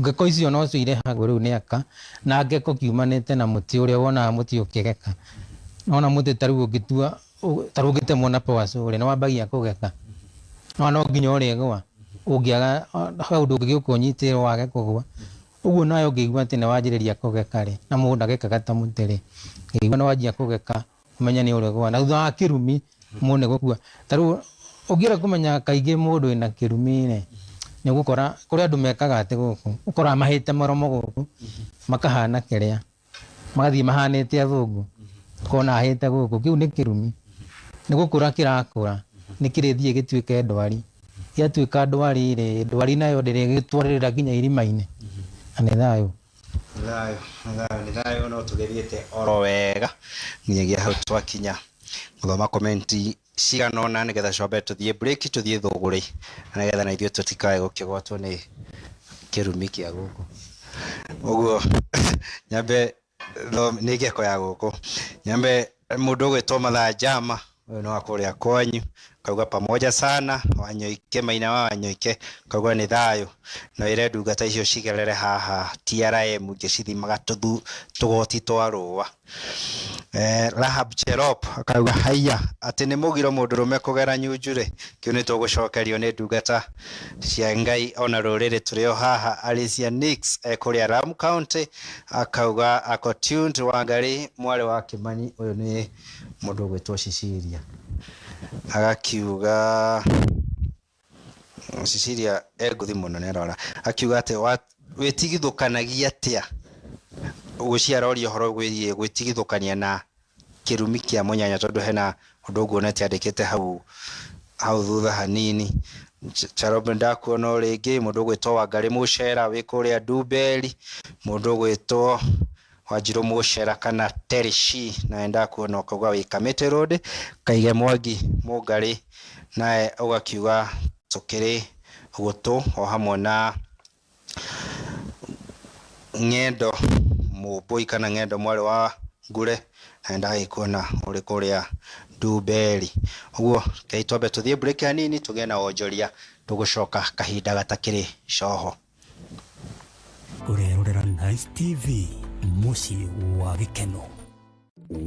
ngeko icio no cio irehagwo riu ni aka na ngeko kiumanite na muti uria wona muti ukigeka nona muti taru ungitua taru ungitemwo na poaso uri no wambagia kugeka no nginya uregwa ungiaga hau ndungiuka unyitirwo wage kugwa uguo nayo ngigua ati ni wanjiriria kugeka ri na mundu agekaga ta mutiri ngigua no wanjia kugeka umenya ni uregwa na thutha wa kirumi mune gukua taru ungira kumenya kaingi mundu ina kirumi ni ni gukora kuri andu mekaga ati guku ukora mahite moromo guku makahana kiria magathie mahanite athungu kona ahite guku kiu ni kirumi ni gukura kirakura ni kirithie gituike ndwari yatuika ndwari ri ndwari nayo ndirigitwarira nginya irimaine ani thayo ni thayo no tugeriete oro wega nginyagia hau twakinya muthoma komenti ciganona nigetha cobe tuthie break tuthie thuguri nigetha na ithio tutikae gukigwatwo ni kirumi kia guku uguo nyambe ni ngeko ya guku nyambe mundu gwitwo mathaa jama uyu no akuria kwanyu kauga pamoja sana wanyoike maina wa wanyoike kauga ni thayo no ire ndungata icio cigerere haha TRM ngicithimaga tugoti twarua Rahab Cherop akauga haya ati ni mugiro mundurume kugera nyunjure kiu ni tugucokerio ni ndungata cia Ngai ona ruriri turio haha Alicia Nix kuria Ram County akauga ako tuned Wangari mwari wa Kimani uyu ni mundu gwitwo Cicilia agakiuga Cicilia nguthi muno ni rora akiuga ati witigithukanagia atia uguciara ori horo gwitigithukania na kirumi kia munyanya tondu hena undu nguonete andikite hau thutha hanini Charobe ndakuona ringi mundu gwitwo Wangari Muchera wi kuria Dubeli mundu gwitwo Wanjiru Muchera kana Terishi na enda kuona ukauga wi Kamiti Road Kaige Mwangi Mugari nae ugakiuga tukiri gutu o hamwe na Ng'endo Mubui kana Ng'endo mwari wa Ngure na enda kuona uri kuria Dubeli uguo kaitobe tuthie break hanini tugena onjoria tugucoka kahinda gatakiri coho urerorera Nice TV muci wa gikeno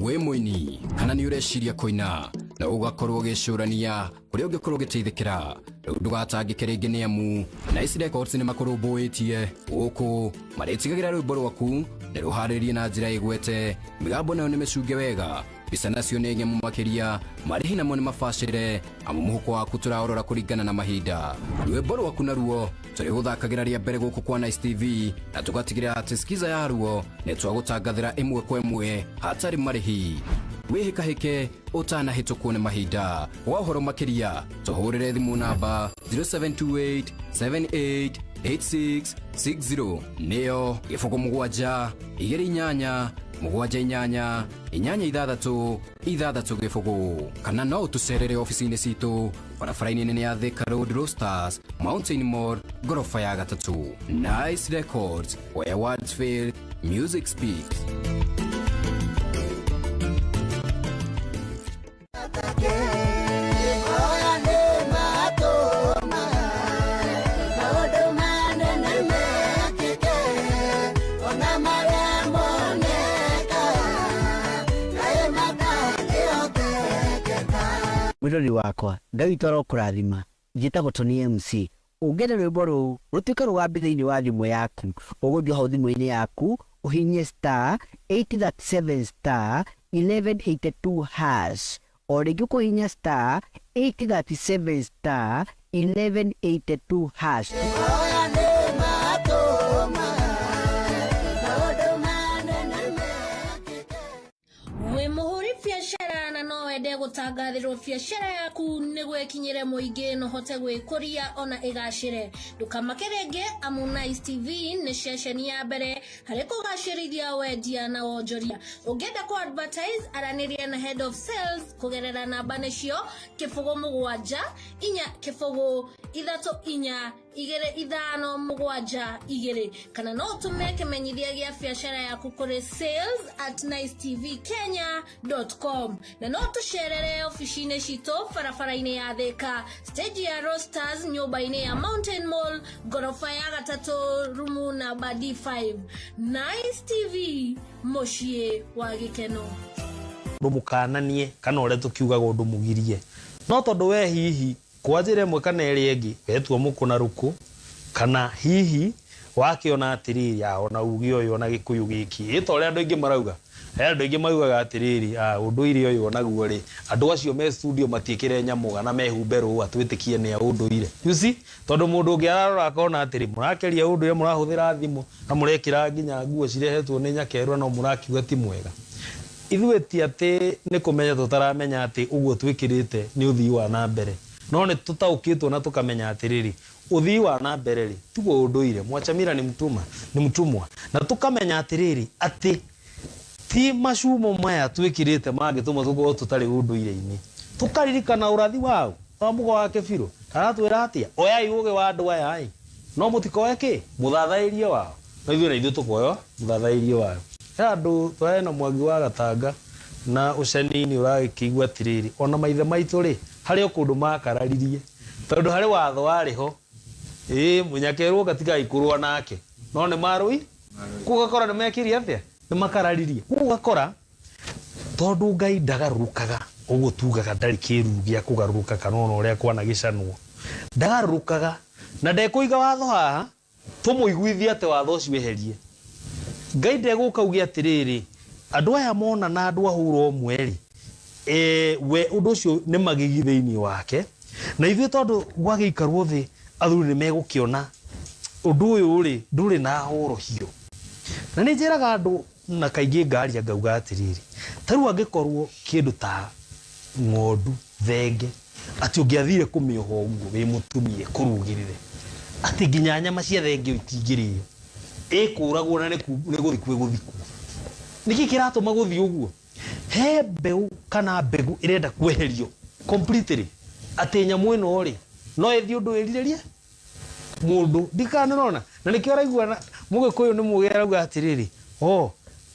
we muini kana ni ureciria koina na ugakorwo gicurania kuri ungikorwo giteithikira ndugatangike ringi ni amu Nice Records ni makoromboitie guku maretigagira rwimbo rwaku ni ruharirie na njira igwete migambo nayo ni micunge wega bisa nacio ni ngemu makiria marihi namo ni mafacire amu muhuko waku turaorora kuringana na mahinda rwimbo rwaku naruo turi guthakagira ria mbere guku kwa Nice TV na tugatigira ati skiza yaruo ni twagutangathira imwe kwa imwe hatari marihi wihikahike utanahitũkwo nĩ mahinda wa ũhoro makĩria tũhũrĩre thimũ namba 0728788660 nĩyo gĩbũgũ 7 2 8 7 8 gĩbũgũ kana no ũtũcerere ofici-inĩ citũ barabara-inĩ nene ya Thika Road Roasters Mountain Mall ngorofa ya 3 Nice Records where words fail music speaks. Mwirori wakwa Ngai toro kurathima njitagwo Tony MC ungene rwimbo ruu rutuike rugambi thiini wa thimu yaku uguthie ho thimu-ini yaku uhinyie *837 1182 hash o ringi kuhinya *837 1182 hash gutangathirwo biacara yaku niguo ikinyire muingi no hote gwikuria ona igacire ndukamakirenge amu Nice TV ni ceceni ya mbere hari kugacirithia wendia na wonjoria ungenda ku advertise araniria na head of sales kugerera namba nicio 07 inya 7 igere ithano mugwanja igere kana no tume kimenyithia gia biacara yaku kuri sales@nicetvkenya.com na no tusherere ofisine cito farafara-ini ya Thika stage ya Rosters nyumba-ini ya Mountain Mall gorofa ya gatatu rumu namba D5 Nice TV mucie wa gikeno ndumukananie kana ore tukiugaga undu mugirie no tondu we hihi kwanjire mwe kana eri engi wetua mukuna ruku kana hihi wakiona atiriri ona ugi uyu ona gikuyu giki ito ore andu ingi marauga andu ingi maugaga atiriri unduire uyu onaguo ri andu acio me studio matiikire nyamuga na mehumbe ru atwitikie ni unduire you see tondu mundu ungi ararora akona atiri murakeria unduire murahuthira thimu na murekira nginya nguo cirehetwo ni nyakerwa no murakiuga ti mwega ithuĩ ti atĩ nĩ kũmenya tũtaramenya atĩ ũguo twĩkĩrĩte nĩ ũthii wa na mbere no nĩ tũtaũkĩtwo na tũkamenya atĩrĩrĩ ũthii wa na mbere rĩ tiguo ũndũire Mwachamila nĩ mtumwa na tũkamenya atĩrĩrĩ atĩ ti macumo maya twĩkĩrĩte mangĩtũma tũkorwo tũtarĩ ũndũire-inĩ tũkaririkana ũrathi wao wa mũgo wa Kĩbirũ aratwĩra atĩa oyai ũgĩ wa andũ aya no mũtikoe kĩ mũthathairie wao na ithuĩ tũkoyo mũthathairie wao andu twaena Mwangi wa Gatanga na ucenini uragikigwa atiriri ona maithe maitu ri hari okundu makararirie tondu hari watho wari ho munyakerwo gatiga ikurwa nake no ni marui kugakora ni mekiri atia ni makararirie kugakora tondu Ngai ndagarukaga uguo tugaga ndari kiru gia kugaruka kana ona uria kwana gicanwo ndagarukaga na ndekuiga watho haha tumuiguithia ate watho ucio eherie Ngai ndeguka ugi atiriri andu aya mona na andu ahuro mweri we undu ucio ni magigi thiini wake na ithuĩ tondu gwagiikarwo thi athuri ni megukiona undu uyu ri nduri na horohio na ni njiraga andu na kaingi ngaria ngauga atiriri taru angikorwo kindu ta ng'ondu thenge ati ungiathire kumioho uguo wi mutumie kurugirire ati nginya nyama cia thenge itingirio kuragwo na ni guthikwe guthikwo niki kiratuma guthi uguo he mbeu kana mbegu irenda kweherio completely ati nyamu ino ri no ethi undu irirerie mundu ndikanona na nikio raigua mugikuyu ni mugera atiriri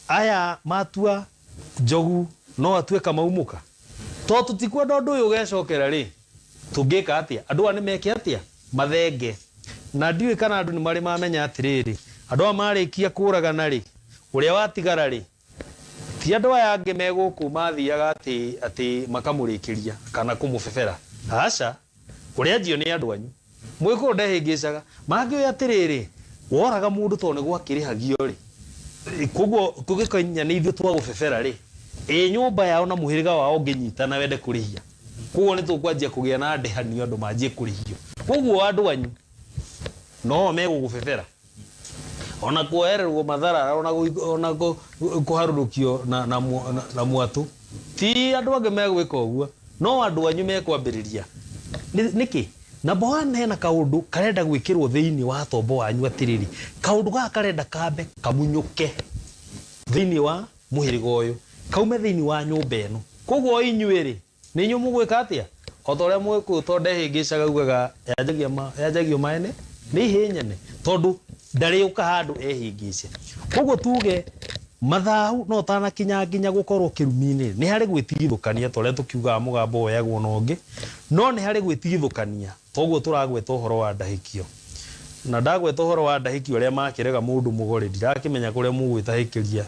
aya matua njogu no atue kamaumuka to tutikwenda undu uyu gecokera ri tungika atia andu ani meke atia mathenge na ndiwe kana andu ni mari mamenya atiriri andu amarikia kuragana ri uria watigara ri ti andu aya ange meguku mathiaga ati makamurikiria kana kumufefera aca uria njio ni andu anyu mwiko ndehingicaga mangi atiriri woraga mundu to ni gwakirihagio ri kuguo tugikanya ni ithu twagufefera ri nyumba yao na muhiriga wao nginyitana wende kurihia kuguo ni tukwanjia kugia na ndehanio andu manjie kurihio kuguo andu anyu no megugufefera ona kuererwo mathara ona kuharurukio na mwatu ti andu ange megwika uguo no andu anyu mekwambiriria niki na bwana hena kaundu karenda gwikirwo thiini wa tombo wanyu atiriri kaundu ga karenda kambe kamunyuke thiini wa muhiriga uyu kaume thiini wa nyumba eno koguo inyuiri ni nyu mugwika atia otoria mwiku tonde hingicaga ugaga yanjagio maene ni hinyane tondu ndari uka handu ehingice koguo tuge mathahu no tana kinya gukorwo kirumini ni hari gwitigithukania tore tukiuga mugambo oyagwo nongi no ni hari gwitigithukania toguo turagweta uhoro wa ndahikio na ndagweta uhoro wa ndahikio ria makirega mundu mugore ndirakimenya kuria mugwitahikiria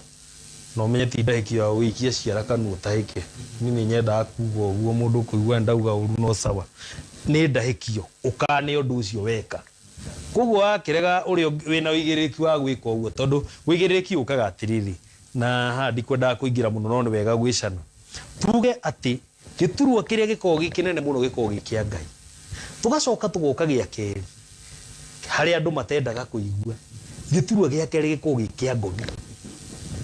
no menye ti ndahikio ya wikia ciara kana utahike nini nyenda kuuga uguo mundu kuigua ndauga uru no sawa ni ndahikio ukane undu ucio weka koguo akirega urio wina uigiriki wa gwika uguo tondu uigiriki ukaga atiriri na handi kwenda kuingira muno no ni wega gwicana tuge ati giturwa kiria giko gikinene muno giko gikia Ngai tugacoka tugoka gia keri hari andu matendaga kuigua giturwa gia keri giko gikia Ngoni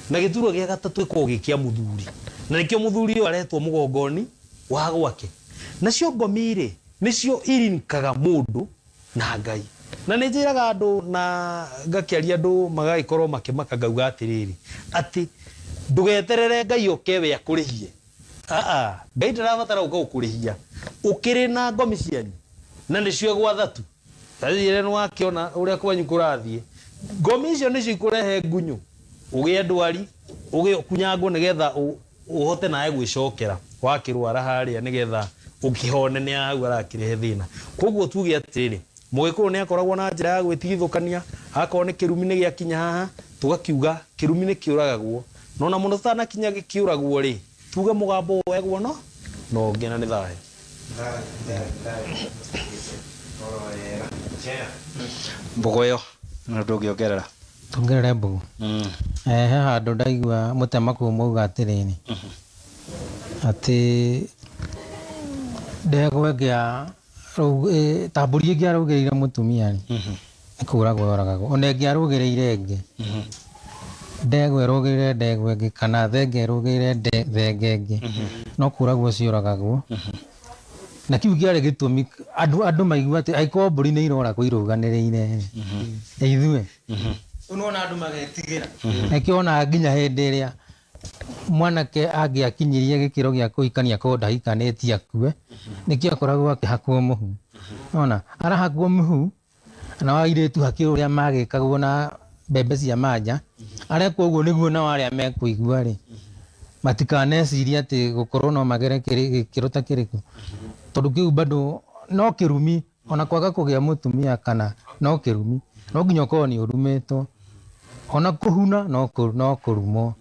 na giturwa gia gatatu giko gikia muthuri na nikio muthuri aretwo mugongoni wa gwake nacio ngomire nicio irinkaga mundu na Ngai na nĩ njĩraga andũ na ngakiaria andũ magagĩkorwo makĩmaka ngauga atĩrĩrĩ atĩ ndũgeterere Ngai oke we akũrĩhie Ngai ndarabatara gũka gũkũrĩhia ũkĩrĩ na ngomi cianyu na nĩcio gwatha tu thayire nĩ wakĩona ũrĩa kwanyu kũrathiĩ ngomi icio nĩcio ikũrehe ngunyu ũgĩe ndwari ũgĩkunyangwo nĩgetha ũhote nawe gwĩcokera wakĩrwara harĩa nĩgetha ũkĩhone nĩ hau arakĩrehe thĩna koguo tuge atĩrĩrĩ Mũgĩkũyũ nĩ akoragwo na njĩra ya gwĩtigithũkania akorwo nĩ kĩrumi nĩ gĩakinya haha tũgakiuga kĩrumi nĩ kĩũragagwo no na mũndũ tanakinya gĩkĩũragwo rĩ tuge mũgambo wegwo no ngena nĩ thayũ Mbogoyo na ndũngĩongerera Tuongerere mbogo he handũ ndaigua mũtemaku mauga atĩrĩrĩ atĩ ndegwa ngĩa tambũri ĩngĩ arũgĩrĩire mũtumia nĩ kũragwo yoragagwo ona ĩngĩ arũgĩrĩire ĩngĩ ndegwa ĩrũgĩrĩire ndegwa ĩngĩ kana thenge ĩrũgĩrĩire thenge ĩngĩ no kũragwo cioragagwo na kiu kĩarĩ gĩtũmi andũ maigua atĩ akorwo mbũri nĩ iroragwo irũganĩrĩire ithuĩ unaona andũ magetigĩra nĩkĩona nginya hĩndĩ ĩrĩa mwanake angĩakinyirie gĩkĩro gĩa kũhikania korwo ndahikanĩtie akue nĩkĩo akoragwo akĩhakwo mũhu ona arahakwo mũhu na airĩtu hakĩ ũrĩa magĩkagwo na mbembe cia manja arekwo ũguo nĩguo na arĩa mekũigua rĩ matikanecirie atĩ gũkorwo no magere gĩkĩro ta kĩrĩkũ tondũ kĩu bado no kĩrumi ona kwaga kũgĩa mũtumia kana no kĩrumi no nginya ũkorwo nĩ ũrumĩtwo ona kũhuna no kũrumwo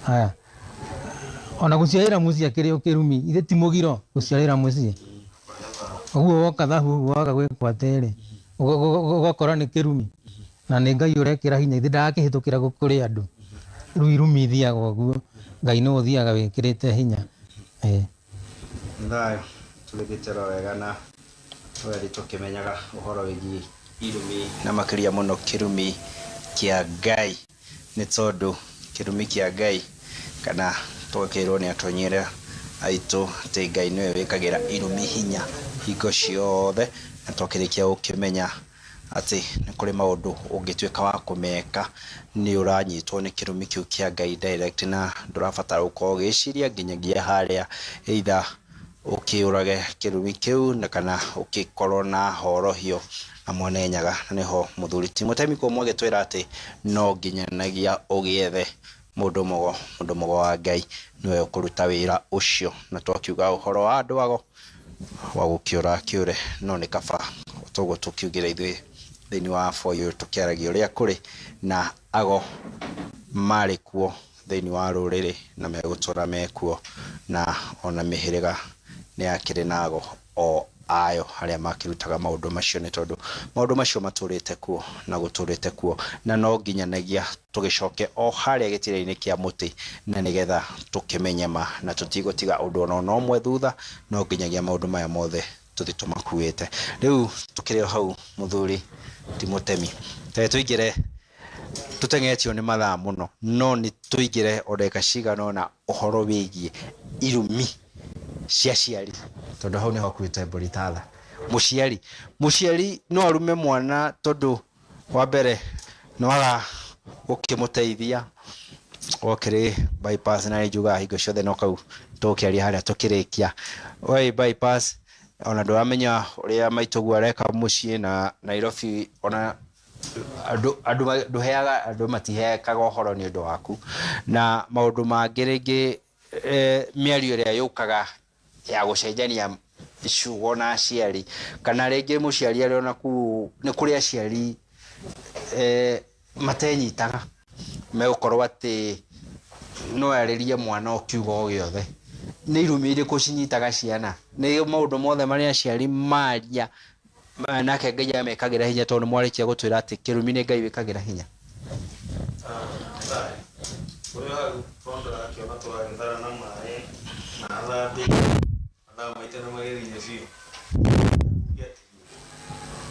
haya ona gũciarĩra mũciĩ akĩrĩ kĩrumi ithe ti mũgiro gũciarĩra mũciĩ ũguo woka thahu waga gwĩkwo atĩrĩ ũgakora nĩ kĩrumi na nĩ Ngai ũrekĩra hinya ithe ndagakĩhĩtũkĩra kũrĩ andũ rĩu irumi ithiaga ũguo Ngai no ũthiaga wĩkĩrĩte hinya thayũ tũrĩgĩtĩra wega na tweri tũkĩmenyaga ũhoro wĩgiĩ irumi na makĩria mũno kĩrumi kĩa Ngai nĩ tondũ kĩrumi kĩa Ngai kana twakĩrwo nĩ atonyere aitũ atĩ Ngai nĩwe wĩkagĩra irumi hinya hingo ciothe na twakĩrĩkia gũkĩmenya atĩ nĩ kũrĩ maũndũ ũngĩtuĩka wa kũmeka nĩ ũranyitwo nĩ kĩrumi kĩu kĩa Ngai direct na ndũrabatara gũkorwo ũgĩciria nginyagia harĩa either ũkĩũrage kĩrumi kĩu na kana ũkĩkorwo na horohio na mwanenyaga na nĩho mũthuri ti Mũtemi Kũmũ agĩtwĩra atĩ no nginyanagia ũgĩethe mũndũ mogo wa Ngai nĩwe ũkũruta wĩra ũcio na twakiuga ũhoro wa andũ ago wa gũkĩũra kĩũre no nĩ kaba toguo tũkiugĩra ithuĩ thĩinĩ wa foyo tũkĩaragia ũrĩa kũrĩ na ago marĩ kuo thĩinĩ wa rũrĩrĩ na megũtũra mekuo na ona mĩhĩrĩga nĩ akĩrĩ na ago o ayo harĩa makĩrutaga maũndũ macio nĩ tondũ maũndũ macio matũrĩte kuo na gũtũrĩte kuo na no nginyanagia tũgĩcoke o harĩa gĩtĩra-inĩ kĩa mũtĩ na nĩgetha tũkĩmenye ma na tũtigũtiga ũndũ ona ũmwe thutha no nginyagia maũndũ maya mothe tũthi tũmakuĩte rĩu tũkĩrĩ hau mũthuri ti Mũtemi tũingĩre tũteng'etio nĩ mathaa mũno no nĩ tũingĩre o ndagĩka cigana ũna ũhoro wĩgiĩ irumi cia ciari tondũ hau nĩho kuĩte mbũri tatha mũciari no arume mwana tondũ wa mbere no waga gũkĩmũteithia okĩrĩ bypass na njuga hingo ciothe no kau tũkĩaria harĩa tũkĩrĩkia oi bypass ona ndũramenya ũrĩa maitũguo areka mũciĩ na Nairobi ona andũ ndũheaga andũ matihekaga ũhoro nĩ ũndũ waku na maũndũ mangĩ rĩngĩ mĩario ĩrĩa yũkaga ya gũcenjania ciugo na aciari kana rĩngĩ mũciari arĩ ona nĩ kũrĩ aciari matenyitaga megũkorwo atĩ no arĩrie mwana o kiugo gĩothe nĩ irumi irĩkũ cinyitaga ciana nĩ maũndũ mothe marĩa aciari maria nake Ngai amekagĩra hinya tondũ mwarĩkia gũtwĩra atĩ kĩrumi nĩ Ngai wĩkagĩra hinya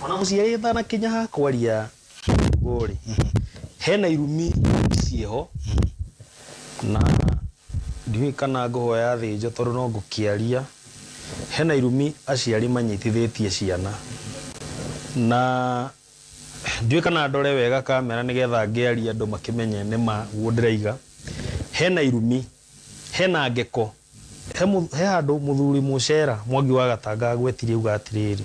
ona mũciari atanakinya ha kwaria ngũrĩ hena irumi ciĩho na ndiũĩ kana ngũhoya thĩnjo tondũ no ngũkĩaria. Hena irumi aciari manyitithĩtie ciana, na ndiũĩ kana ndore wega kamera nĩgetha ngĩaria andũ makĩmenye nĩma guo ndĩraiga. Hena irumi, hena ngeko, he handũ mũthuri Mũcera Mwangi wa Gatanga agwetirie uga atĩrĩrĩ,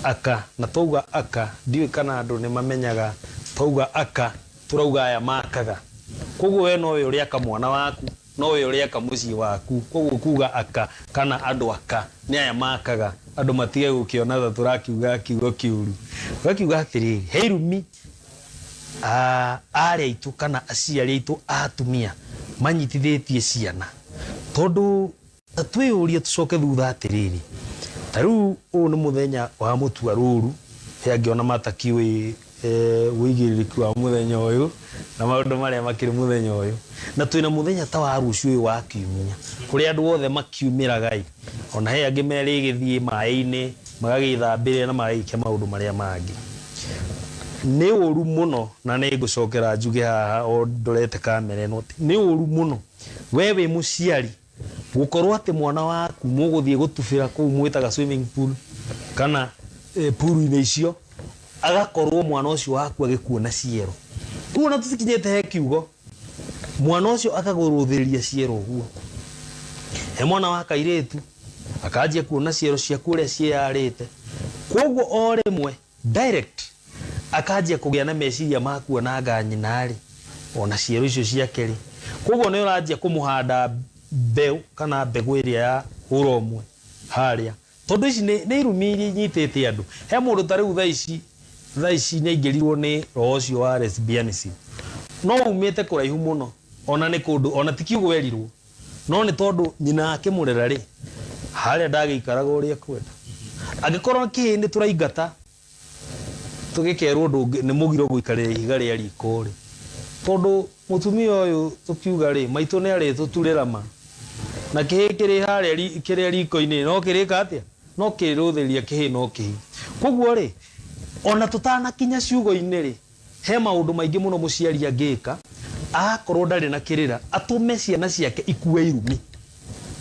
aka, na twauga aka ndiũĩ kana andũ nĩmamenyaga twauga aka tũrauga aya makaga. Koguo we nowe ũrĩa aka mwana waku, nowe ũrĩa aka mũciĩ waku. Koguo kuga aka kana andũ aka nĩ aya makaga, andũ matige gũkĩona ta tũrakiuga kiugo kĩũru. Gakiuga atĩrĩrĩ, he irumi arĩa aitũ kana aciari aitũ atumia manyitithĩtie ciana, tondũ twĩyũrie tũcoke thutha atĩrĩrĩ. Ta rĩu ũyũ nĩ mũthenya wa mũtua rũru, he angĩona matakiũĩ wĩigĩrĩrĩki wa mũthenya ũyũ na maũndũ marĩa makĩrĩ mũthenya ũyũ, na twĩna mũthenya ta wa rũciũ ũyũ wa kiumia kũrĩa andũ othe makiumĩraga, ona he angĩ merĩgĩthiĩ maĩ-inĩ magagĩthambĩre na magagĩke maũndũ marĩa mangĩ. Nĩ ũru mũno, na nĩ ngũcokera njuge haha o ndorete kamera ĩno, nĩ ũru mũno we wĩ mũciari gũkorwo atĩ mwana waku mũgũthiĩ gũtubĩra kũu mwĩtaga swimming pool kana pool-inĩ icio, agakorwo mwana ũcio waku agĩkuona ciero. Kuona tũtikinyĩte he kiugo, mwana ũcio akagũrũthĩria ciero ũguo. He mwana wa kairĩtu akanjia kuona ciero cia kũrĩa ciarĩte, koguo o rĩmwe direct akanjia kũgĩa na meciria ma kuonanga nyina-rĩ ona ciero icio ciake rĩ. Koguo nĩ ũranjia kũmũhanda mbeũ kana mbegũ ĩrĩa ya ũromwe harĩa, tondũ ici nĩ irumi iria inyitĩte andũ. He mũndũ ta rĩu thaa ici nĩaingĩrirwo nĩ roho ũcio wa lesbianism, no umĩte kũraihu mũno, ona nĩ kũndũ, ona ti kiugo erirwo, no nĩ tondũ nyina akĩmũrera rĩ harĩa ndagĩikaraga ũrĩa kwenda. Angĩkorwo kĩhĩndĩ tũraingata tũgĩkerwo nĩ mũgiro gũikarĩra ihiga rĩa riko rĩ, tondũ mũtumia ũyũ tũkiuga rĩ maitũ nĩ arĩtũturĩra ma, na kĩhĩ kĩrĩ harĩa kĩrĩa riko-inĩ no kĩrĩka atĩa, no kĩrũthĩria kĩhĩ no kĩhĩ. Koguo rĩ ona tũtanakinya ciugo-inĩ rĩ, he maũndũ maingĩ mũno mũciari angĩka agakorwo ndarĩ na kĩrĩra, atũme ciana ciake ikue irumi.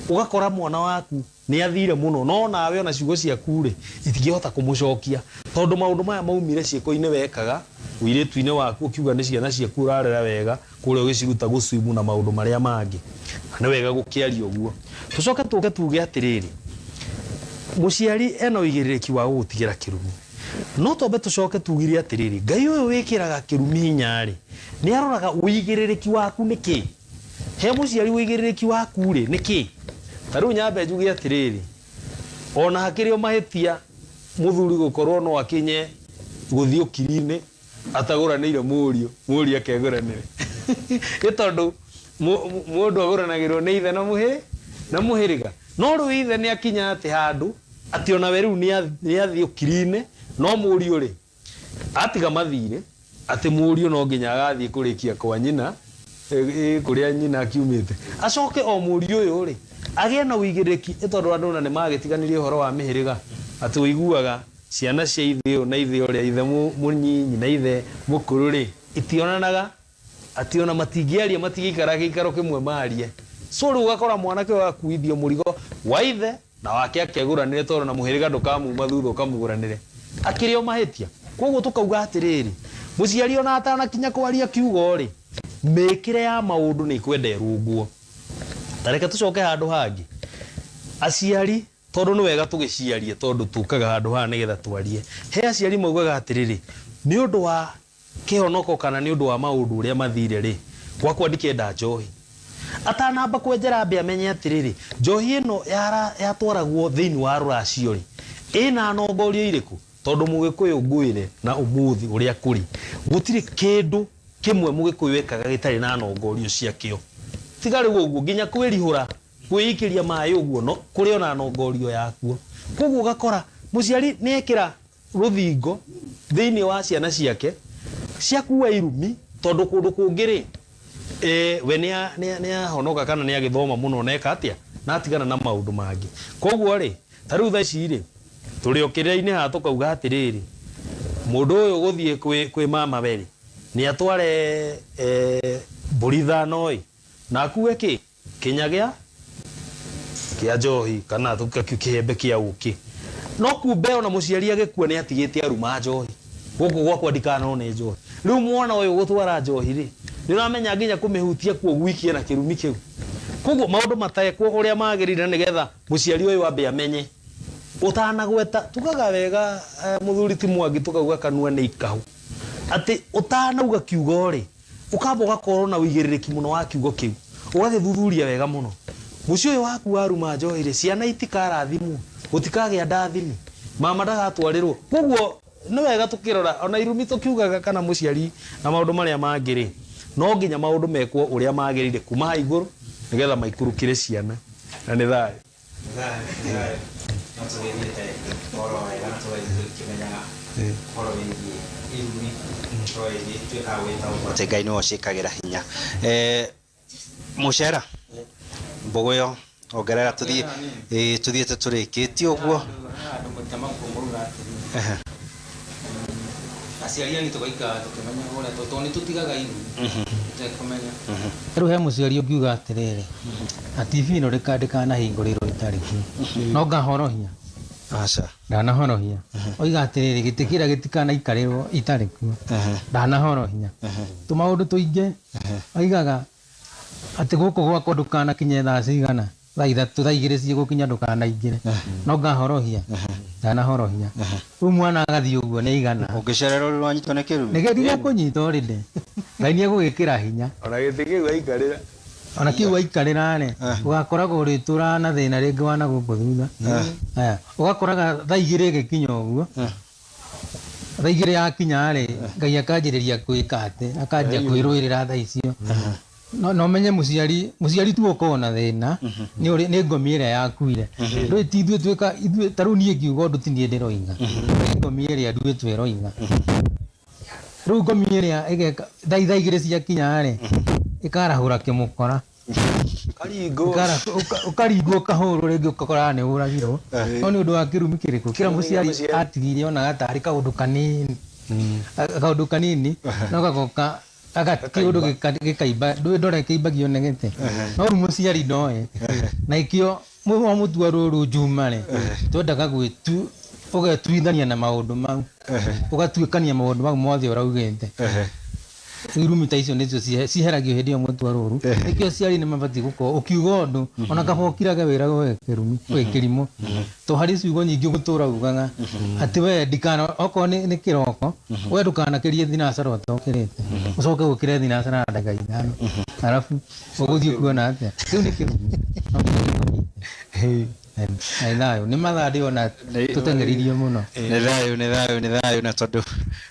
Ũgakora mwana waku nĩ athire mũno, no nawe ona ciugo ciaku rĩ itingĩhota kũmũcokia, tondũ maũndũ maya maumire ciĩko-inĩ wekaga ũirĩtu-inĩ waku ũkiuga nĩ ciana ciaku ũrarera wega kũrĩa ũgĩciruta gũswimu na maũndũ marĩa mangĩ. Nĩ wega gũkĩaria ũguo. Tũcoke tũke tuge atĩrĩrĩ, mũciari ena ũigĩrĩrĩki wa gũgũtigĩra kĩrumi, no tombe tũcoke tugire atĩrĩrĩ, Ngai ũyũ wĩkĩraga kĩrumi hinya rĩ nĩ aroraga ũigĩrĩrĩki waku nĩkĩ. He mũciari ũigĩrĩrĩki waku rĩ nĩkĩ. Ta rĩu nyambe njuge atĩrĩrĩ, ona hakĩrĩ o mahĩtia mũthuri gũkorwo no akinye gũthiĩ ũkiri-inĩ atagũranĩire mũriũ akegũranĩre. Nĩ tondũ mũndũ agũranagĩrwo nĩ ithe na mũhĩrĩga, no rĩu ithe nĩ akinya atĩ handũ atĩ ona we rĩu nĩ athiĩ ũkiri-inĩ, no mũriũ rĩ atiga mathirĩ atĩ mũriũ no nginya agathiĩ kũrĩkia kwa nyina kũrĩa nyina akiumĩte, acoke o mũriũ ũyũ rĩ agĩe na ũigĩrĩrĩki. Tondũ andũ ona nĩ magĩtiganirie ũhoro wa mĩhĩrĩga, atĩ ũiguaga ciana cia ithe ũyũ na ithe ũrĩa, ithe mũnyinyi na ithe mũkũrũ rĩ itionanaga, atĩ ona matingĩaria matigĩikara gĩikaro kĩmwe marie. So rĩu ũgakora mwanake wakuithio mũrigo wa ithe na wake akegũranĩre, tondũ na mũhĩrĩga ndũkamuma thutha ũkamũgũranĩre, akĩrĩ o mahĩtia. Koguo tũkauga atĩrĩrĩ, mũciari ona atanakinya kwaria kiugo rĩ mĩkĩre ya maũndũ nĩ kwenda ĩrũngwo. Tareke tũcoke handũ hangĩ, aciari tondũ nĩ wega tũgĩciarie, tondũ tũkaga handũ haha nĩgetha twarie. He aciari maugaga atĩrĩrĩ, nĩ ũndũ wa kĩhonoko kana nĩ ũndũ wa maũndũ ũrĩa mathire rĩ gwakwa ndikenda njohi. Atanamba kwenjera mbĩ amenye atĩrĩrĩ, njohi ĩno yatwaragwo thĩinĩ wa rũracio rĩ ĩna nongorio irĩkũ, tondũ mũgĩkũyũ ngwĩre na ũmũthĩ ũrĩa kũrĩ gũtirĩ kĩndũ kĩmwe mũgĩkũyũ wekaga gĩtarĩ na nongorio ciakĩo. Tiga rĩu ũguo nginya kwĩrihũra kwĩikĩria maĩ ũguo no kũrĩ ona nongorio yakuo. Koguo ũgakora mũciari nĩ ekĩra rũthingo thĩinĩ wa ciana ciake ciakua irumi, tondũ kũndũ kũngĩ rĩ we nĩ ahonoka kana nĩ agĩthoma mũno neka atĩa na atigana na maũndũ mangĩ. Koguo rĩ ta rĩu thaa ici rĩ tũrĩ o kĩrĩa-inĩ haha tũkauga atĩrĩrĩ, mũndũ ũyũ gũthiĩ kwĩ mama werĩ nĩ atware mbũri ithano na akue kĩ kinyagia kia njohi kana tukakihembe kia uki no kumbe ona muciari agikua ni atigite aruma njohi guku gwakwa ndikanone njohi riu mwana uyu gutwara njohi ri niramenya nginya kumihutia kuo gwikie na kirumi kiu koguo maundu matekwo uria magirire nigetha muciari uyu ambe amenye utanagweta tukaga wega muthuri ti Mwangi tukauga kanua ni ikahu ati utanauga kiugo ri ukamba ugakorwo na uigiririki muno wa kiugo kiu ugagithuthuria wega muno mucio uyu waku waruma njohi ri ciana itikarathimwo gutikagĩa ndathimi mama ndagatwarirwo koguo ni wega tukirora ona irumi tukiugaga kana muciari na maundu maria mangiri no nginya maundu mekwo uria magirire kuma iguru nigetha maikurukire ciana na ni thayo Ngai no cikagira hinya mucera mbogoyo ogerera tuthiete turikitio uguo aciari ni tugaika tukimenya uria toni tutigaga iru tekumenya riu he muciari ungiuga atiriri a TV no rikandikana hingurirwo itariki no ngahorohia aca ndanahorohia oiga atiriri gitikira gitikana ikarirwo itariki ndanahorohia tumaundu tuinge oigaga ati guku gwakwa ndukana kinye thaa cigana thaa ithatu thaa igiri cigukinya ndukana ingire no ngahorohia ndanahorohia riu mwana agathii uguo ni igana ungicererwo ri wanyitwo ni kirumi nigeria kunyita rinde Ngai ni egugikira hinya ona gitikiu aikarira ona kiu aikarira ne ugakoragwo uritura na thina ringi wana guku thutha aya ugakoraga thaa igiri gikinya uguo thaa igiri yakinya ri Ngai akanjiriria gwika ati akanjia kwirwirira thaa icio no menye muciari tu ukona thina ni ngomi ira yakuire ri ti ithuĩ twika ithuĩ taru nie kiugo ndu tinie ndiroinga ngomi ira ndu tweroinga riu ngomi ira igeka thaa igiri ciakinya ri ikarahura kimukora ukaringwo kahuru ringi ukakora ni uragirwo no ni undu wa kirumi kiriku kira muciari atigire ona gatari kaundu kanini no gagoka kiundu gikaimba ndore kiimbagio negete no muciari ndoe na ikio mutua ruru njumare twendaga gwitu ugetuithania na maundu mau ugatuikania maundu mau mothe uraugite irumi ta icio nicio ciheragio hindi ya mutua ruru ikio ciari ni mabati guko ukiuga undu ona kabokiraga wira we kirumi we kirimo to hari ciugo nyingi gutura ugaga ati we ndikana oko ni kiroko we ndukana kirie thinacara utokirite ucoke gukire thinacara ndaga ithano arafu uguthii kuona atia kiu ni kirumi ai thayo ni mathari ona tutengeririo muno ni thayo na tondu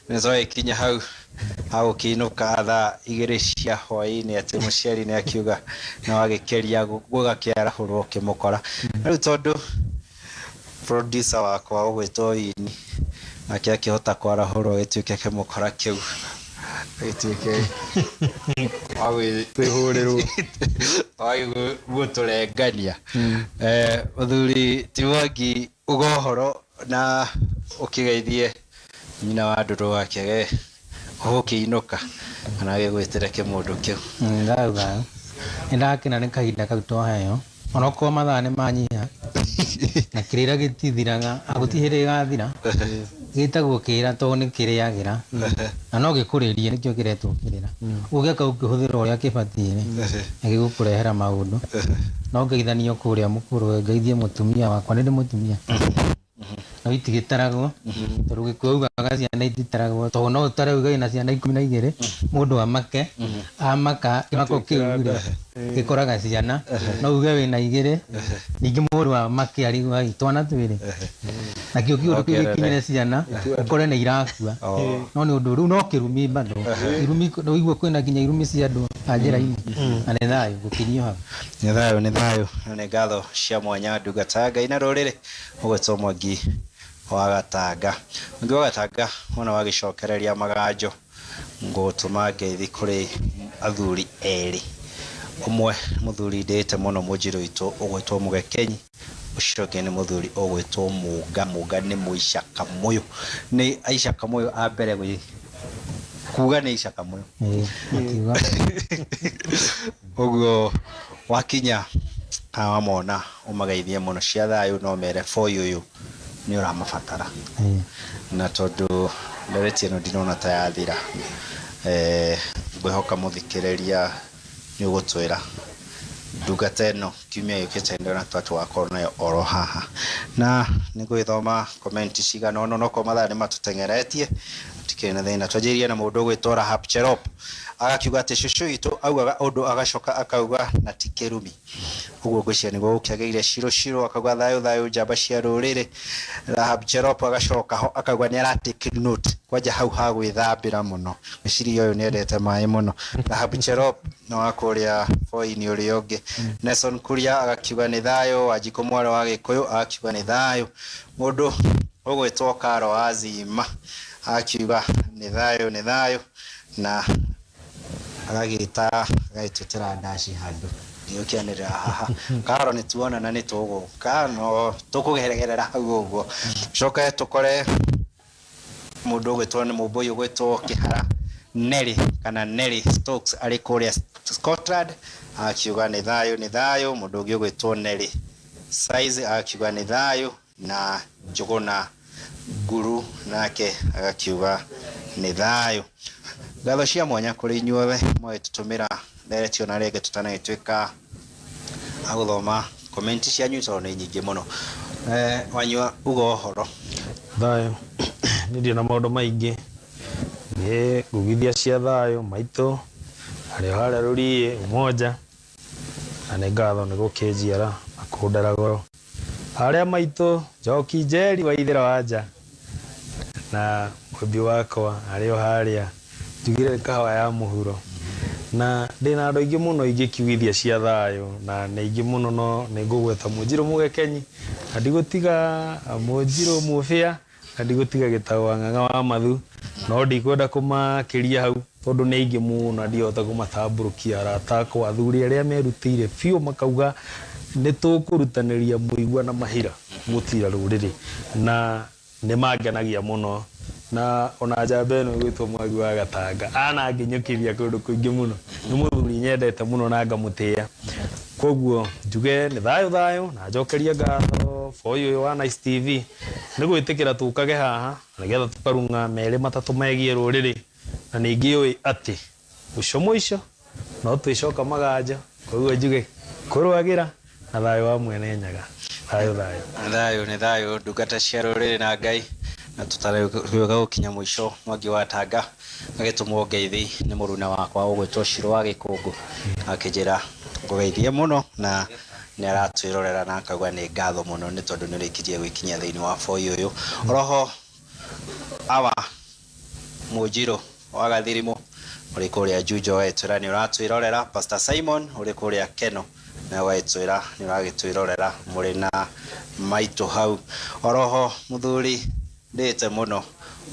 nizoe kinya hau kinuka thaa igiri cia hwaini ati muciari ni akiuga na wagikeria gugakiarahurwo kimukora riu tondu producer wakwa ugwitwo ini nake akihota kwarahurwo gituike kimukora kiu gituike awe twihurirwo awe guturengania uthuri ti Mwangi ugohoro na ukigeithie nyina wa nduru wake ukiinuka kana gigwitire kimundu kiu ndauga ndakina ni kahinda kau twaheyo onoko mathaa ni manyiha na kirira gitithiraga agutihire gathira gitagwo kira to ni kiriagira na no gikuririe nikio kiretwo kirira ugeka ukihuthira uria kibatire na gigukurehera maundu no ngeithanio kuria mukuru ngeithie mutumia wakwa ni mutumia no itigitaragwo toru gikuugaga ciana ititaragwo to no utarauga na ciana 12 mundu amaka imako kiugire gikoraga ciana no uge wina igire ningi mundu amake ari gwa itwana twiri na kio kiundu kikinyire ciana ukore na irakua no ni undu ru no kirumi bado irumi no igwe kwina kinya irumi cia andu anjira ini ane thayo gukinyo ha ni thayo ni ngatho cia mwanya ndungata Ngai na rurire ugwetwo Mwangi wa Gatanga Mwangi wa Gatanga ona wagicokereria maganjo ngutuma ngeithi kuri athuri eri umwe muthuri ndete muno mujiro itu ugwetwo Mugekenyi ucoke ni muthuri ugwetwo Muga ni Muicaka Moyo ni Aicaka Moyo ambere gwi kuga ni Aicaka Moyo akiuga uguo wakinya awamona umageithie muno cia thayu no mere foi uyu ni uramabatara na tondu ndereti ino ndinona ta yathira ngwihoka muthikiriria ni ugutwira ndungata ino kiumia yukite ndona twatu wakorwo nayo oro haha na nigwithoma comment cigana ono no ko mathaa ni matutengeretie tikene thina twajirie na mundu gwitwara Hapcherop agakiuga ati cucu itu augaga undu agacoka akauga na tikerumi uguo ngwiciria niguo gukiageire ciro akauga thayu njamba cia ruriri Hapcherop agacoka ho akauga ni ara take note kwaja hau ha gwithambira muno ngwiciria uyu ni endete mai muno Hapcherop no akuria foi-ini uri ungi Nelson Kuria agakiuga ni thayu Wanjiku Mwaro wa Gikuyu agakiuga ni thayu mundu ugwitwo Karo Azima akiuga ni thayu na agagita gaitutira ndaci handu niokianira haha Karo ni tuona na ni tugo kano tukugeregerera hau uguo coka tukore mundu gwitwo ni muboyo gwitwo Kihara Nelly Stokes ari kuria Scotland akiuga ni thayu mundu ungi gwitwo Nelly Size akiuga ni thayu na Njuguna Guru nake agakiuga ni thayu ngatho cia mwanya kuri inyuothe mwitutumira nderetio na rege tutanagituika aguthoma comment cianyu tondu ni nyingi muno wanyua ugo horo thayu ndio na maundu maingi ni ngugithia cia thayu maitu ari hara ruri umoja ane ngatho ni gukinjiara akundara goro aria maitu Njoki Njeri wa ithira wanja na mwebi wakwa ario haria njugire kahawa ya muhuro na ndina andu ingi muno ingikiugithia cia thayu na ni ingi muno no ningugweta Munjiru Mugekenyi ndigutiga Munjiru Mufia ndigutiga Gitawa Ng'ang'a wa Mathu no ndikwenda kumakiria hau tondu ni ingi muno ndiota kumatamburukia arata akwa athuri aria merutire biu makauga ni tukurutaniria muigua na mahira gutira ruriri na ni mangenagia muno na ona njamba ino gwitwo Mwagi wa Gatanga ana nginyukiria kundu kuingi muno ni muthuri nyendete muno na ngamutia koguo njuge ni thayu na njokeria ngatho foi uyu wa Nice TV ni gwitikira tukage haha nigetha tukarunga meri matatu megie ruriri na ningi ui ati ucio muico no twicoka maganja koguo njuge kurwagira na thayu wa mwene nyaga thayu ndungata cia ruriri na Ngai na tutariuga gukinya mwisho Mwangi wa Tanga agitumwo ngeithi ni muruna wakwa ugwitwo Shiro wa Gikungu akijira ngugeithie muno na ni aratwirorera na akauga ni ngatho muno ni tondu ni rikirie gwikinya thiini wa foi uyu oroho awa Munjiru wa Gathirimo uri kuria Jujo wetwira ni uratwirorera Pastor Simon uri kuria Keno na wetwira ni uragitwirorera muri na maitu hau oroho muthuri ndete muno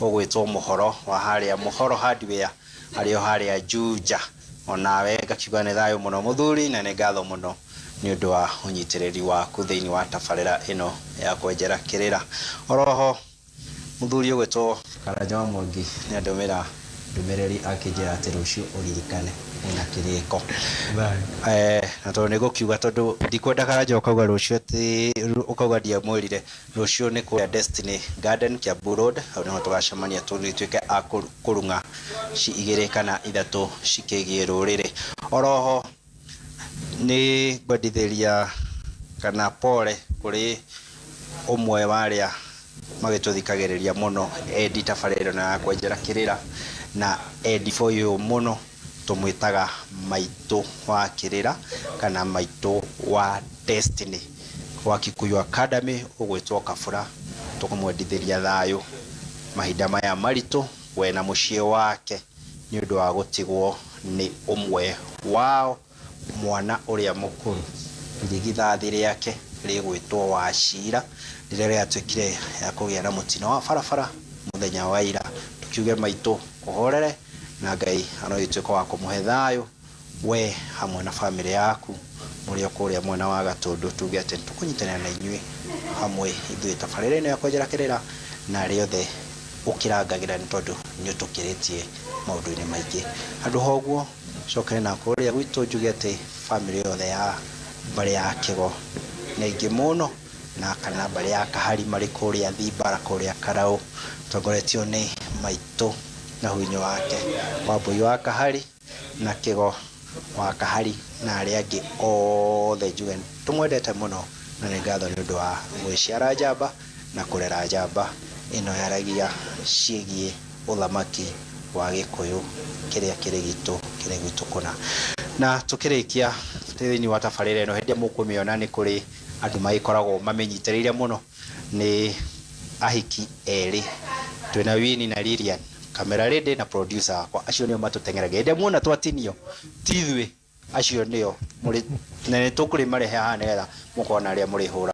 ugwitwo Muhoro wa haria Muhoro hardware ario haria Juja onawe ngakiuga ni thayu muno muthuri na ni ngatho muno ni undu wa unyitiriri waku thiini wa tabarira ino ya kwenjera kirira oroho muthuri ugwitwo Karanja wa Mwangi ni andumira ndumiriri akijira ati rucio uririkane ina kiriko na tondu ni gukiuga tondu ndikwenda Karanja ukauga rucio ati ukauga ndia mwirire rucio ni kuya Destiny Garden Kiambu Road au niho tugacemania tuituike akurunga ci igiri kana ithatu cikigie ruriri oroho ni ngwendithiria kana pole kuri umwe waria magituthikagiriria muno Edi tabariro na kwenjera kirira na Edi foi muno tumwitaga maitu wa kirira kana maitu wa Destiny wa Kikuyu Academy ugwitwo Kabura tukumwendithiria thayu mahinda maya maritu we na mucie wake ni undu wa gutigwo ni umwe wao mwana uria mukuru ndigithathi riake rigwitwo Wachira rire atwikire ya kugia na mutino wa farafara muthenya wa ira tukiuge maitu uhorere na Ngai anoitwiko wa kumuhe thayu we hamwe na family yaku muri okuria mwena wa Gatundu tuge ati tukunyitanira na inyui hamwe ithuĩ tabarĩra-inĩ ya kwenjera kĩrĩra na rĩothe ũkĩrangagira nĩ tondũ nĩ ũtũkĩrĩtie maũndũ-inĩ maingĩ handũ ha ũguo coke na kuria gwitu njuge ati family yothe ya bari ya Kigo na ingi muno na kana bari ya Kahari mari kuria Thibara kuria Karau tongoretio ni maitu na hunyo wake Wambui wa Kahari na Kigo wa Kahari na aria angi othe njuge tumwendete muno na ni ngatho ni undu wa gwiciara njamba na kurera njamba ino yaragia ciĩgie uthamaki wa Gikuyu kiria kiri gitu kuna na tukirikia thĩinĩ wa tabarĩra ino hĩndĩ mũkũmĩona nĩ kũrĩ andũ magĩkoragwo mamenyitĩrĩire muno nĩ ahiki erĩ twĩna Winnie na Lilian kamera ready na producer wakwa acio nĩo matũteng'eragia hĩndĩ muona twatinio tithwe acio nĩo mũrĩ na nĩ tũkũrĩ marehe haha nĩgetha mũkona arĩa mũrĩ hũra